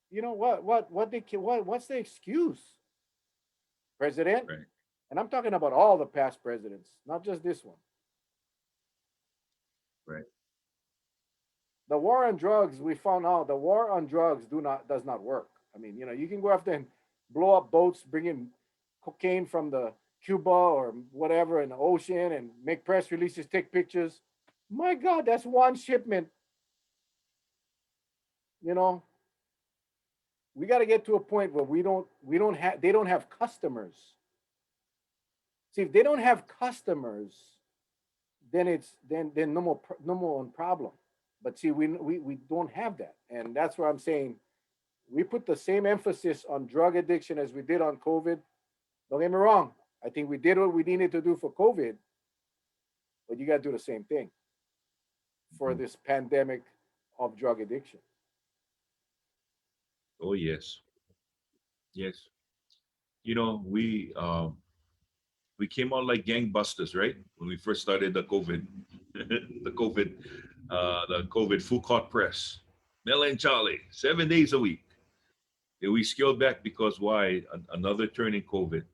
you know what's the excuse, President? Right. And I'm talking about all the past presidents, not just this one. Right. The war on drugs, we found out the war on drugs does not work. I mean, you can go after and blow up boats, bring in cocaine from the Cuba or whatever in the ocean, and make press releases, take pictures. My God, that's one shipment. You know, we got to get to a point where we don't have they don't have customers. See, if they don't have customers, then no more problem. But see, we don't have that, and that's where I'm saying we put the same emphasis on drug addiction as we did on COVID. Don't get me wrong. I think we did what we needed to do for COVID, but you got to do the same thing for Mhm. this pandemic of drug addiction. Oh yes. Yes. You know, we came out like gangbusters, right? When we first started the COVID, the COVID full court press. Mel and Charlie, 7 days a week. And we scaled back because why? Another turn in COVID.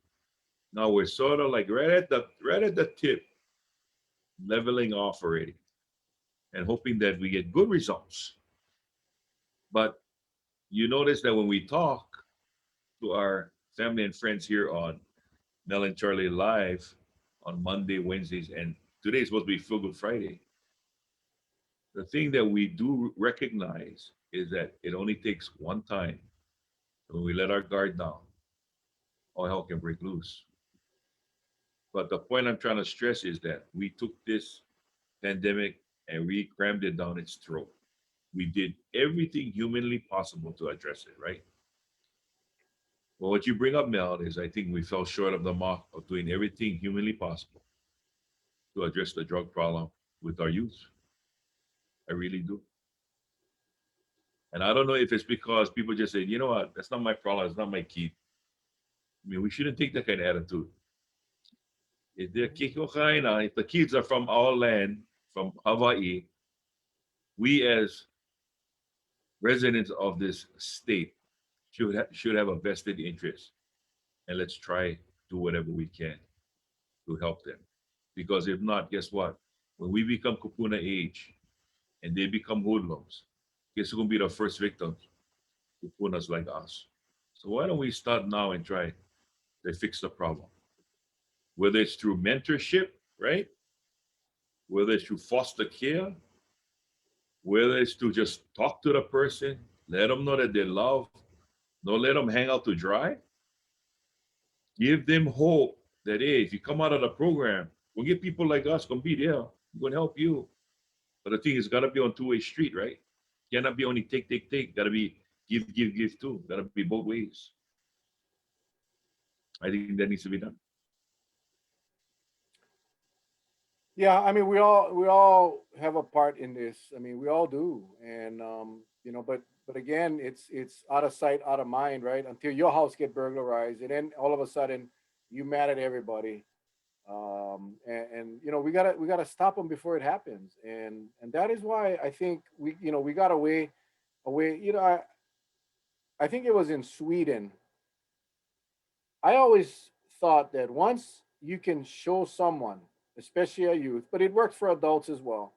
Now we're sort of like right at the tip, leveling off already, and hoping that we get good results. But you notice that when we talk to our family and friends here on Mel and Charlie Live on Monday, Wednesdays, and today is supposed to be Feel Good Friday. The thing that we do recognize is that it only takes one time when we let our guard down, all hell can break loose. But the point I'm trying to stress is that we took this pandemic and we crammed it down its throat. We did everything humanly possible to address it, right? Well, what you bring up, Mel, is I think we fell short of the mark of doing everything humanly possible to address the drug problem with our youth. I really do. And I don't know if it's because people just say, you know what, that's not my problem, it's not my kid. I mean, we shouldn't take that kind of attitude. If the kids are from our land, from Hawaii, we as residents of this state should have a vested interest and let's try do whatever we can to help them. Because if not, guess what? When we become Kupuna age and they become hoodlums, guess who's gonna be the first victims? Kupunas like us. So why don't we start now and try to fix the problem? Whether it's through mentorship, right? Whether it's through foster care, whether it's to just talk to the person, let them know that they love, don't let them hang out to dry. Give them hope that hey, if you come out of the program, we'll get people like us gonna be there. We're gonna help you. But the thing is, gotta be on two-way street, right? Cannot be only take, take, take. Gotta be give, give, give too. Gotta be both ways. I think that needs to be done. Yeah, I mean, we all have a part in this. I mean, we all do, and but again, it's out of sight, out of mind, right? Until your house get burglarized, and then all of a sudden, you mad at everybody. And we gotta stop them before it happens, and that is why I think we got away. I think it was in Sweden. I always thought that once you can show someone, especially a youth, but it works for adults as well.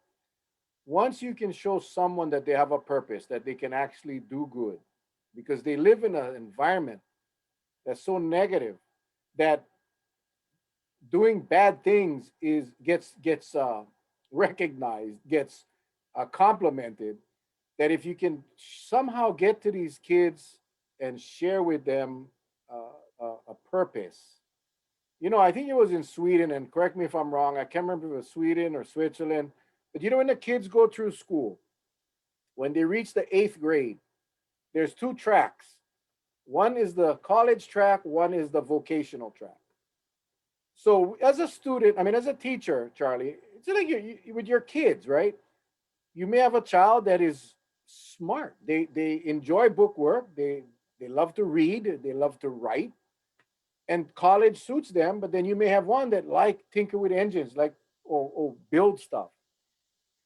Once you can show someone that they have a purpose, that they can actually do good, because they live in an environment that's so negative that doing bad things is gets recognized, gets complimented. That if you can somehow get to these kids and share with them a purpose. I think it was in Sweden, and correct me if I'm wrong. I can't remember if it was Sweden or Switzerland. But when the kids go through school, when they reach the eighth grade, there's two tracks. One is the college track, one is the vocational track. So as a student, I mean, as a teacher, Charlie, it's like with your kids, right? You may have a child that is smart. They enjoy book work. They love to read. They love to write, and college suits them. But then you may have one that like tinker with engines, like or build stuff.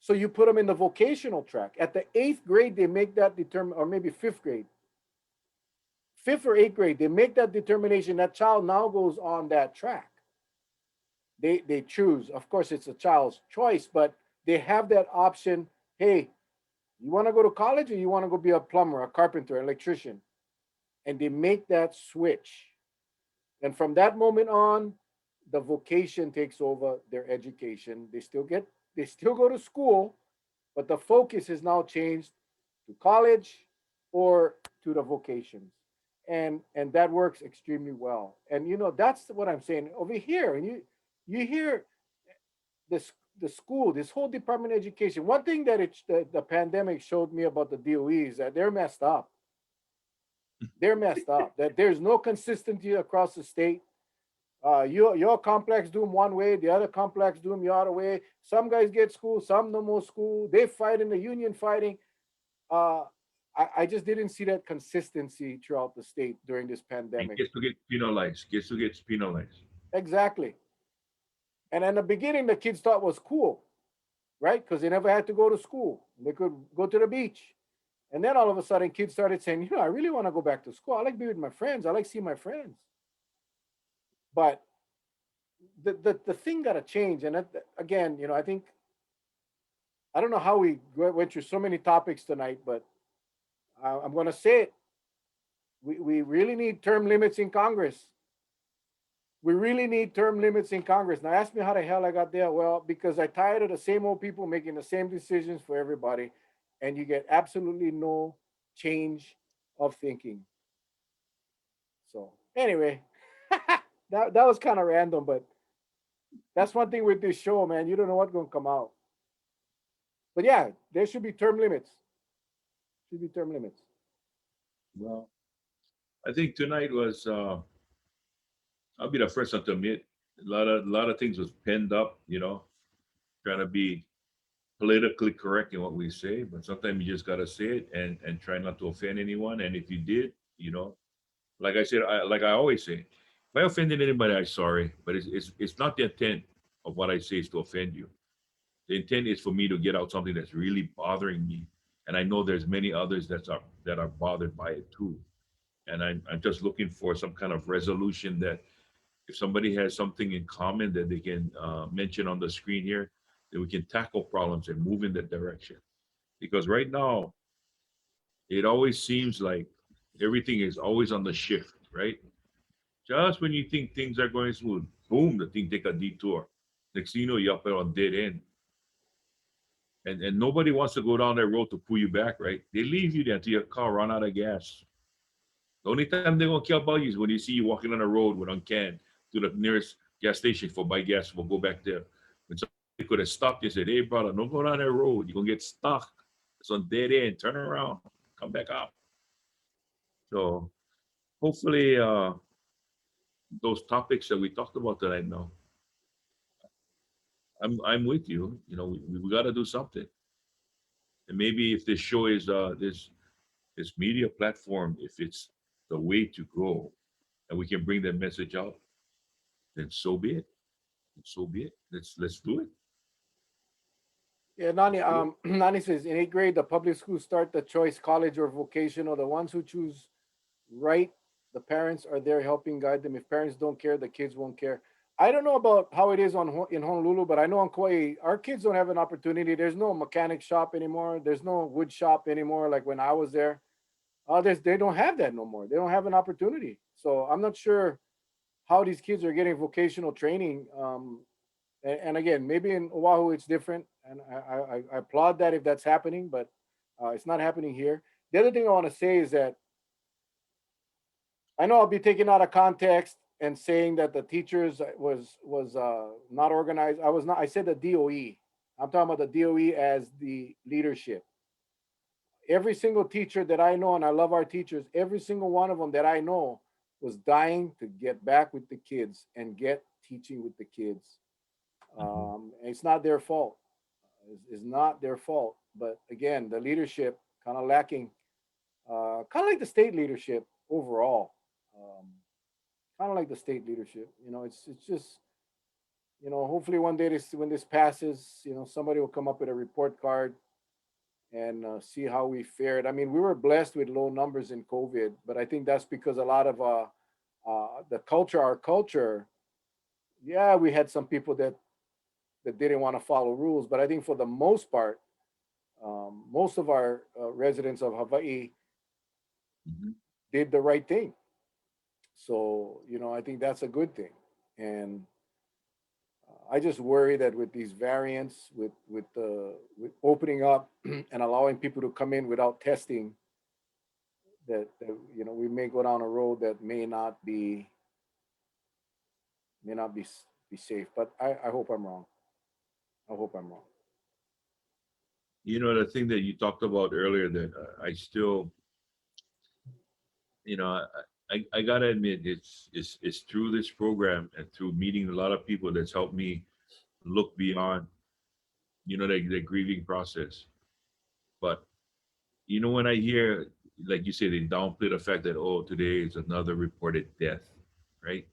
So you put them in the vocational track. At the eighth grade, they make that determine, or maybe fifth grade, fifth or eighth grade, they make that determination. That child now goes on that track. They choose. Of course, it's a child's choice, but they have that option. Hey, you want to go to college, or you want to go be a plumber, a carpenter, an electrician? And they make that switch. And from that moment on, the vocation takes over their education. They still go to school, but the focus is now changed to college or to the vocations. And that works extremely well. And that's what I'm saying over here. And you hear this the school, this whole Department of Education. One thing that the pandemic showed me about the DOE is that they're messed up. They're messed up. That there's no consistency across the state. Your complex do them one way, the other complex do them the other way. Some guys get school, some no more school. They fight in the union fighting. Uh, I just didn't see that consistency throughout the state during this And pandemic. gets to get penalized. Gets to get penalized. Exactly. And in the beginning, the kids thought it was cool, right? Because they never had to go to school. They could go to the beach. And then all of a sudden, kids started saying, I really want to go back to school. I like being with my friends. I like seeing my friends. But the thing got to change. And again, I think, I don't know how we went through so many topics tonight, but I'm going to say it. We really need term limits in Congress. We really need term limits in Congress. Now, ask me how the hell I got there. Well, because I tired of the same old people making the same decisions for everybody, and you get absolutely no change of thinking. So, anyway, that was kind of random, but that's one thing with this show, man. You don't know what's going to come out. But yeah, there should be term limits. Should be term limits. Well, I think tonight was. I'll be the first one to admit a lot of things was penned up. Trying to be politically correct in what we say, but sometimes you just gotta say it and try not to offend anyone. And if you did, like I said, like I always say, if I offended anybody, I'm sorry, but it's not the intent of what I say is to offend you. The intent is for me to get out something that's really bothering me, and I know there's many others that are bothered by it too. And I'm just looking for some kind of resolution that if somebody has something in common that they can mention on the screen here, that we can tackle problems and move in that direction. Because right now, it always seems like everything is always on the shift, right? Just when you think things are going smooth, boom, the thing take a detour. Next thing you know, you're up on dead end. And nobody wants to go down that road to pull you back, right? They leave you there until your car run out of gas. The only time they're gonna care about you is when they see you walking on the road with uncanned to the nearest gas station for buy gas. We'll go back there. When somebody could have stopped you and said, "Hey, brother, don't go down that road. You're gonna get stuck. It's on dead end. Turn around, come back up." So hopefully, those topics that we talked about tonight. Now, I'm with you. You know, we got to do something. And maybe if this show is this media platform, if it's the way to go, and we can bring that message out, then so be it. So be it. Let's do it. Yeah, Nani. Let's do it. Nani says in eighth grade, the public schools start the choice college or vocational. The ones who choose right, the parents are there helping guide them. If parents don't care, the kids won't care. I don't know about how it is in Honolulu, but I know on Kauai, our kids don't have an opportunity. There's no mechanic shop anymore. There's no wood shop anymore. Like when I was there, they don't have that no more. They don't have an opportunity. So I'm not sure how these kids are getting vocational training. And again, maybe in Oahu it's different, and I applaud that if that's happening, but it's not happening here. The other thing I want to say is that I know I'll be taken out of context and saying that the teachers was not organized. I was not. I said the DOE. I'm talking about the DOE as the leadership. Every single teacher that I know, and I love our teachers, every single one of them that I know was dying to get back with the kids and get teaching with the kids. Mhm. And it's not their fault. It's not their fault. But again, the leadership kind of lacking, kind of like the state leadership overall. Um, kind of like the state leadership. It's just hopefully one day when this passes, somebody will come up with a report card and see how we fared. I mean, we were blessed with low numbers in COVID, but I think that's because a lot of our culture. Yeah, we had some people that didn't want to follow rules, but I think for the most part, most of our residents of Hawaii Mhm. did the right thing. So I think that's a good thing. And I just worry that with these variants, with opening up and allowing people to come in without testing, that we may go down a road that may not be safe. But I hope I'm wrong. I hope I'm wrong. You know, the thing that you talked about earlier that I still, you know, I gotta admit it's through this program and through meeting a lot of people that's helped me look beyond, the grieving process. But when I hear, like you say, they downplay the fact that, oh, today is another reported death, right?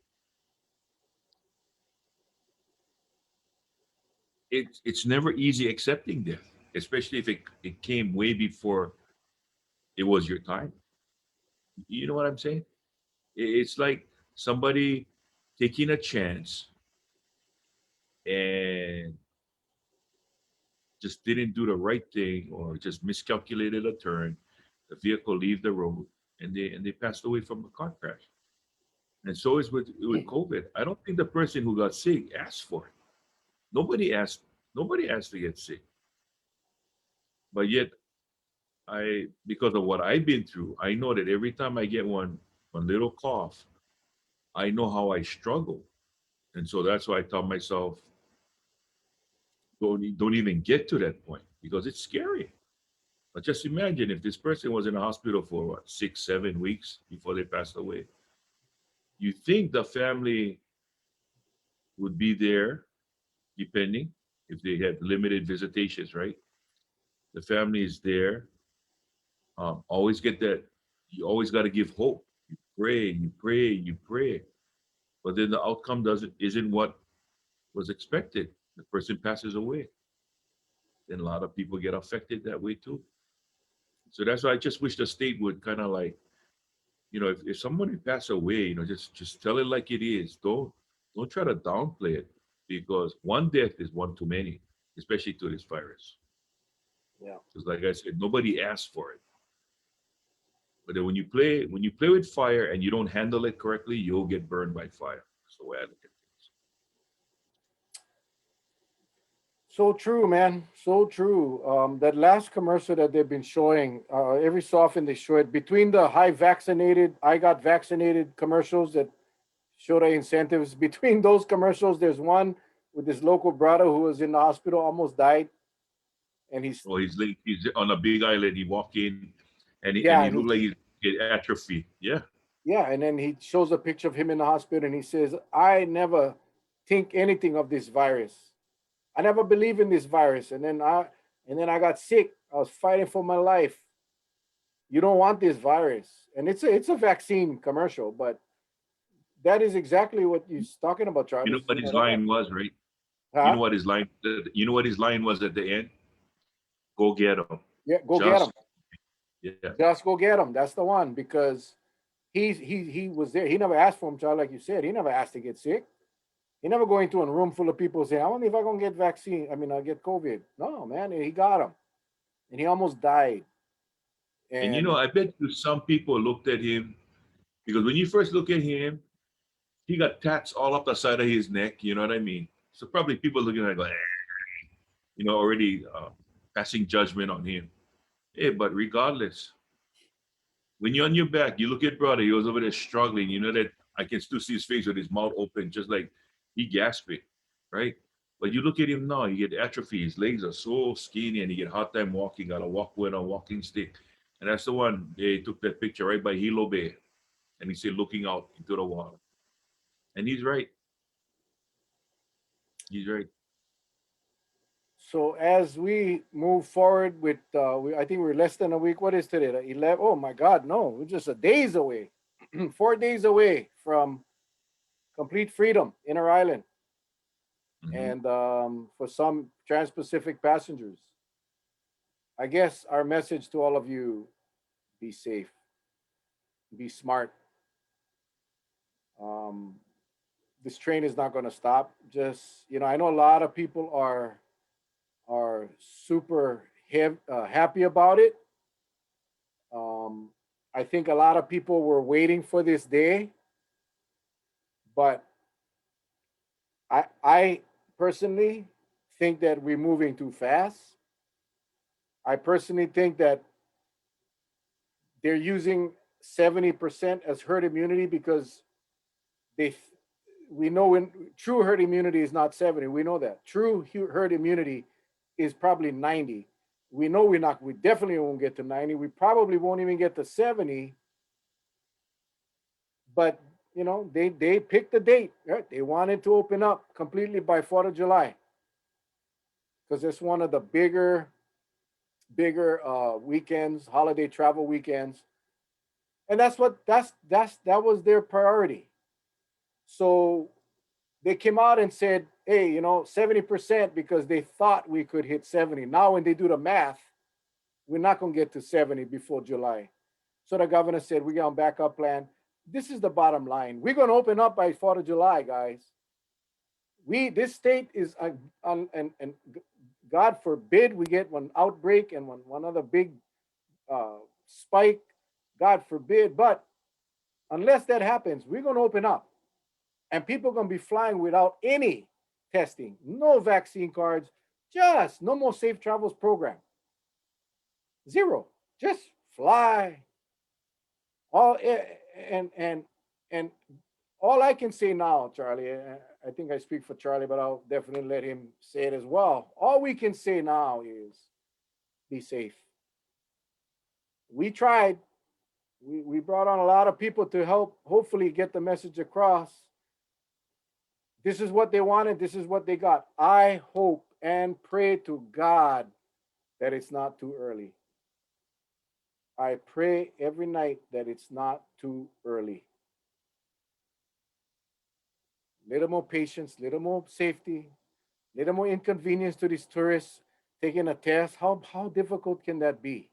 It's never easy accepting death, especially if it came way before it was your time. You know what I'm saying? It's like somebody taking a chance and just didn't do the right thing or just miscalculated a turn. The vehicle leave the road and they passed away from a car crash. And so is with COVID. I don't think the person who got sick asked for it. Nobody asked. Nobody asked to get sick. But yet, because of what I've been through, I know that every time I get one little cough, I know how I struggle. And so that's why I tell myself, don't even get to that point because it's scary. But just imagine if this person was in a hospital for what, 6, 7 weeks before they passed away. You think the family would be there, depending if they had limited visitations, right? The family is there. Always get that. You always got to give hope. You pray, you pray, you pray, but then the outcome doesn't isn't what was expected. The person passes away. Then a lot of people get affected that way too. So that's why I just wish the state would kind of like if somebody pass away, just tell it like it is. Don't try to downplay it, because one death is one too many, especially to this virus. Yeah. Because like I said, nobody asked for it. But then when you play with fire and you don't handle it correctly, you'll get burned by fire. That's the way I look at things. So true, man. So true. That last commercial that they've been showing, every so often they show it between the I got vaccinated commercials that show the incentives. Between those commercials, there's one with this local brother who was in the hospital, almost died. And Well, he's on a big island. He walk in, and yeah, he and look like he's get atrophy. Yeah. yeah, and then he shows a picture of him in the hospital and he says, I never think anything of this virus. I never believe in this virus. And then I got sick. I was fighting for my life. You don't want this virus. And it's a vaccine commercial, but that is exactly what you're talking about, You know Travis. what his line was, right? You know Huh? what his line. You know what his line was at the end. Go get him. Yeah, go get him. Just yeah. Just go get him. That's the one because he was there. He never asked for him, child, like you said. He never asked to get sick. He never go into a room full of people saying, I wonder if I'm gonna get vaccine. I mean, I'll get COVID. No, man, he got him. And he almost died. And And I bet you some people looked at him, because when you first look at him, he got tats all up the side of his neck. You know what I mean? So probably people looking at it like, already passing judgment on him. Hey, but regardless, when you're on your back, you look at brother, he was over there struggling. You know that I can still see his face with his mouth open, just like he gasping, right? But you look at him now, you get atrophy. His legs are so skinny and he get hard time walking, gotta walk with a walking stick. And that's the one they took that picture right by Hilo Bay. And he said looking out into the water. And he's right. He's right. so as we move forward with, I think we're less than a week. What is today? The 11? Oh my God, no, we're just a days away, 4 days away from complete freedom in our island. Mhm. And for some trans-Pacific passengers, I guess our message to all of you: be safe, be smart. Um, this train is not going to stop. Just I know a lot of people are super happy about it. Um, I think a lot of people were waiting for this day, but I personally think that we're moving too fast. I personally think that they're using 70% as herd immunity because they we know when true herd immunity is not 70. We know that true herd immunity is probably 90. We know we definitely won't get to 90. We probably won't even get to 70. But they picked the date, right? They wanted to open up completely by 4th of July because it's one of the bigger weekends, holiday travel weekends. And that was their priority. So they came out and said, hey, 70% because they thought we could hit 70. Now, when they do the math, we're not going to get to 70 before July. So the governor said, we got a backup plan. This is the bottom line. We're going to open up by 4th of July, guys. This state is, and God forbid we get one outbreak and one other big spike, God forbid. But unless that happens, we're going to open up. And people are going to be flying without any testing, no vaccine cards, just no more safe travels program. Zero. Just fly. All and all I can say now, Charlie, I think I speak for Charlie, but I'll definitely let him say it as well. All we can say now is be safe. We tried. We brought on a lot of people to help hopefully get the message across. This is what they wanted. This is what they got. I hope and pray to God that it's not too early. I pray every night that it's not too early. Little more patience, little more safety, little more inconvenience to these tourists taking a test. How difficult can that be?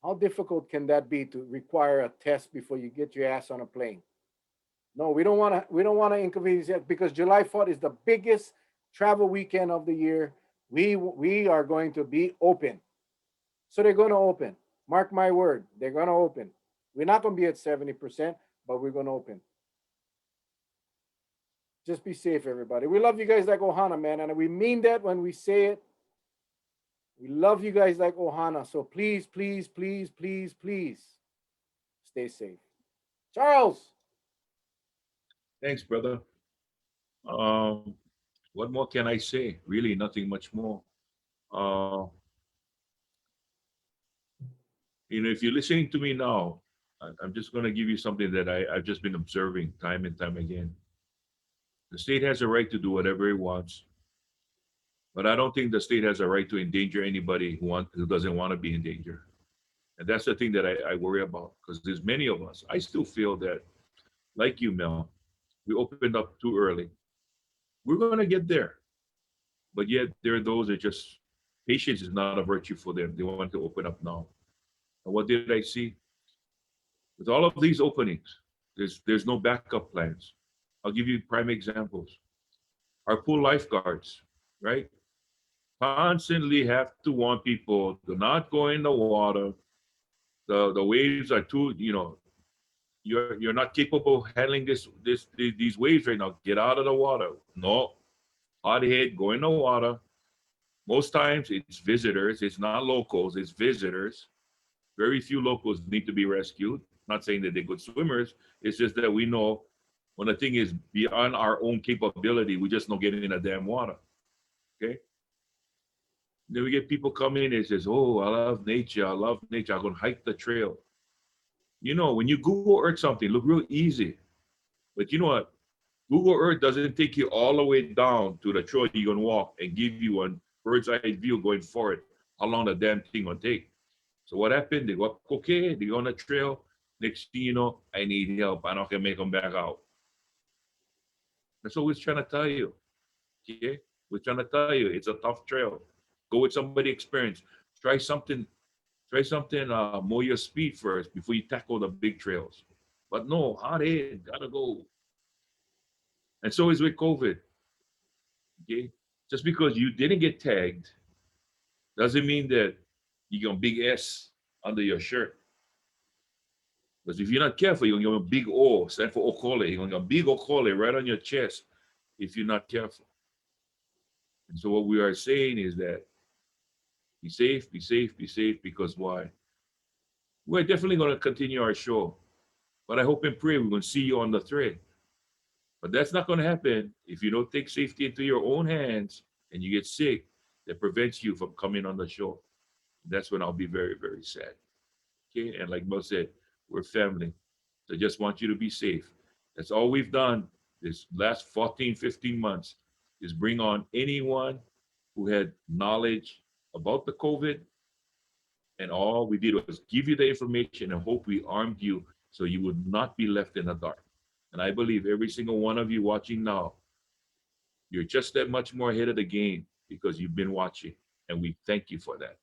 How difficult can that be to require a test before you get your ass on a plane? No, we don't want to. We don't want to inconvenience it because July 4th is the biggest travel weekend of the year. We are going to be open, so they're going to open. Mark my word, they're going to open. We're not going to be at 70%, but we're going to open. Just be safe, everybody. We love you guys like Ohana, man, and we mean that when we say it. We love you guys like Ohana. So please, please, please, please, please stay safe. Charles. Thanks, brother. What more can I say? Really, nothing much more. Uh, if you're listening to me now, I'm just going to give you something that I've just been observing time and time again. The state has a right to do whatever it wants, but I don't think the state has a right to endanger anybody who doesn't want to be in danger. And that's the thing that I worry about, because there's many of us. I still feel that, like you, Mel, we opened up too early. We're going to get there. But yet there are those that just, patience is not a virtue for them. They want to open up now. And what did I see? With all of these openings, there's no backup plans. I'll give you prime examples. Our pool lifeguards, right? Constantly have to warn people to not go in the water. The waves are too, you're not capable of handling these waves right now. Get out of the water. No, hot head, go in the water. Most times it's visitors, it's not locals, it's visitors. Very few locals need to be rescued. Not saying that they're good swimmers. It's just that we know when the thing is beyond our own capability, we just don't get in the damn water. Okay? Then we get people come in and says, oh, I love nature. I love nature. I'm going to hike the trail. When you Google Earth something, look real easy. But you know what? Google Earth doesn't take you all the way down to the trail you're going to walk and give you a bird's eye view going forward, how long the damn thing going to take. So what happened? They go up, okay, they go on the trail. Next thing you know, I need help. I don't can make them back out. That's what we're trying to tell you. Okay? We're trying to tell you it's a tough trail. Go with somebody experienced. Try something, more your speed first before you tackle the big trails. But no, hard head, gotta go. And so is with COVID. Okay? Just because you didn't get tagged doesn't mean that you got a big S under your shirt. Because if you're not careful, you're going to get a big O, stand for Okole. You're going to get a big Okole right on your chest if you're not careful. And so what we are saying is that be safe, be safe, be safe, because why? We're definitely going to continue our show. But I hope and pray we're going to see you on the thread. But that's not going to happen if you don't take safety into your own hands and you get sick. That prevents you from coming on the show. That's when I'll be very, very sad. Okay, and like Mo said, we're family. So I just want you to be safe. That's all we've done this last 14, 15 months is bring on anyone who had knowledge about the COVID. And all we did was give you the information and hope we armed you so you would not be left in the dark. And I believe every single one of you watching now, you're just that much more ahead of the game because you've been watching. And we thank you for that.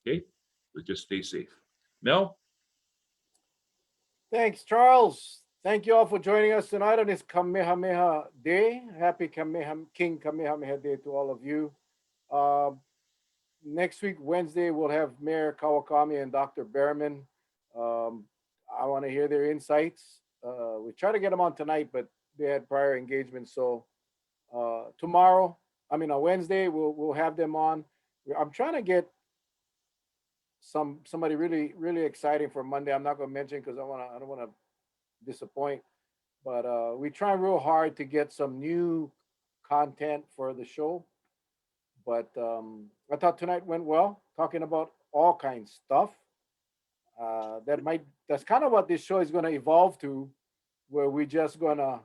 Okay? So just stay safe. Mel? Thanks, Charles. Thank you all for joining us tonight on this Kamehameha Day. Happy King Kamehameha Day to all of you. Next week, Wednesday, we'll have Mayor Kawakami and Dr. Behrman. I want to hear their insights. We tried to get them on tonight, but they had prior engagements. So on Wednesday, we'll have them on. I'm trying to get somebody really, really exciting for Monday. I'm not going to mention because I don't want to disappoint. But we try real hard to get some new content for the show. But I thought tonight went well, talking about all kinds of stuff. That's kind of what this show is going to evolve to, where we're just going to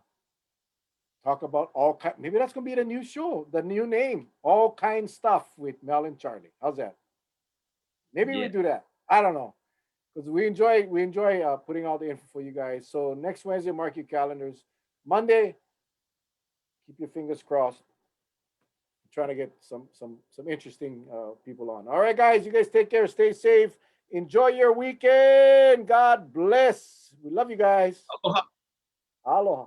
talk about maybe that's going to be the new show, the new name, all kinds stuff with Mel and Charlie. How's that? Maybe we do that. I don't know, because we enjoy putting all the info for you guys. So next Wednesday, mark your calendars. Monday, keep your fingers crossed. I'm trying to get some interesting people on. All right, guys, you guys take care. Stay safe. Enjoy your weekend. God bless. We love you guys. Aloha. Aloha.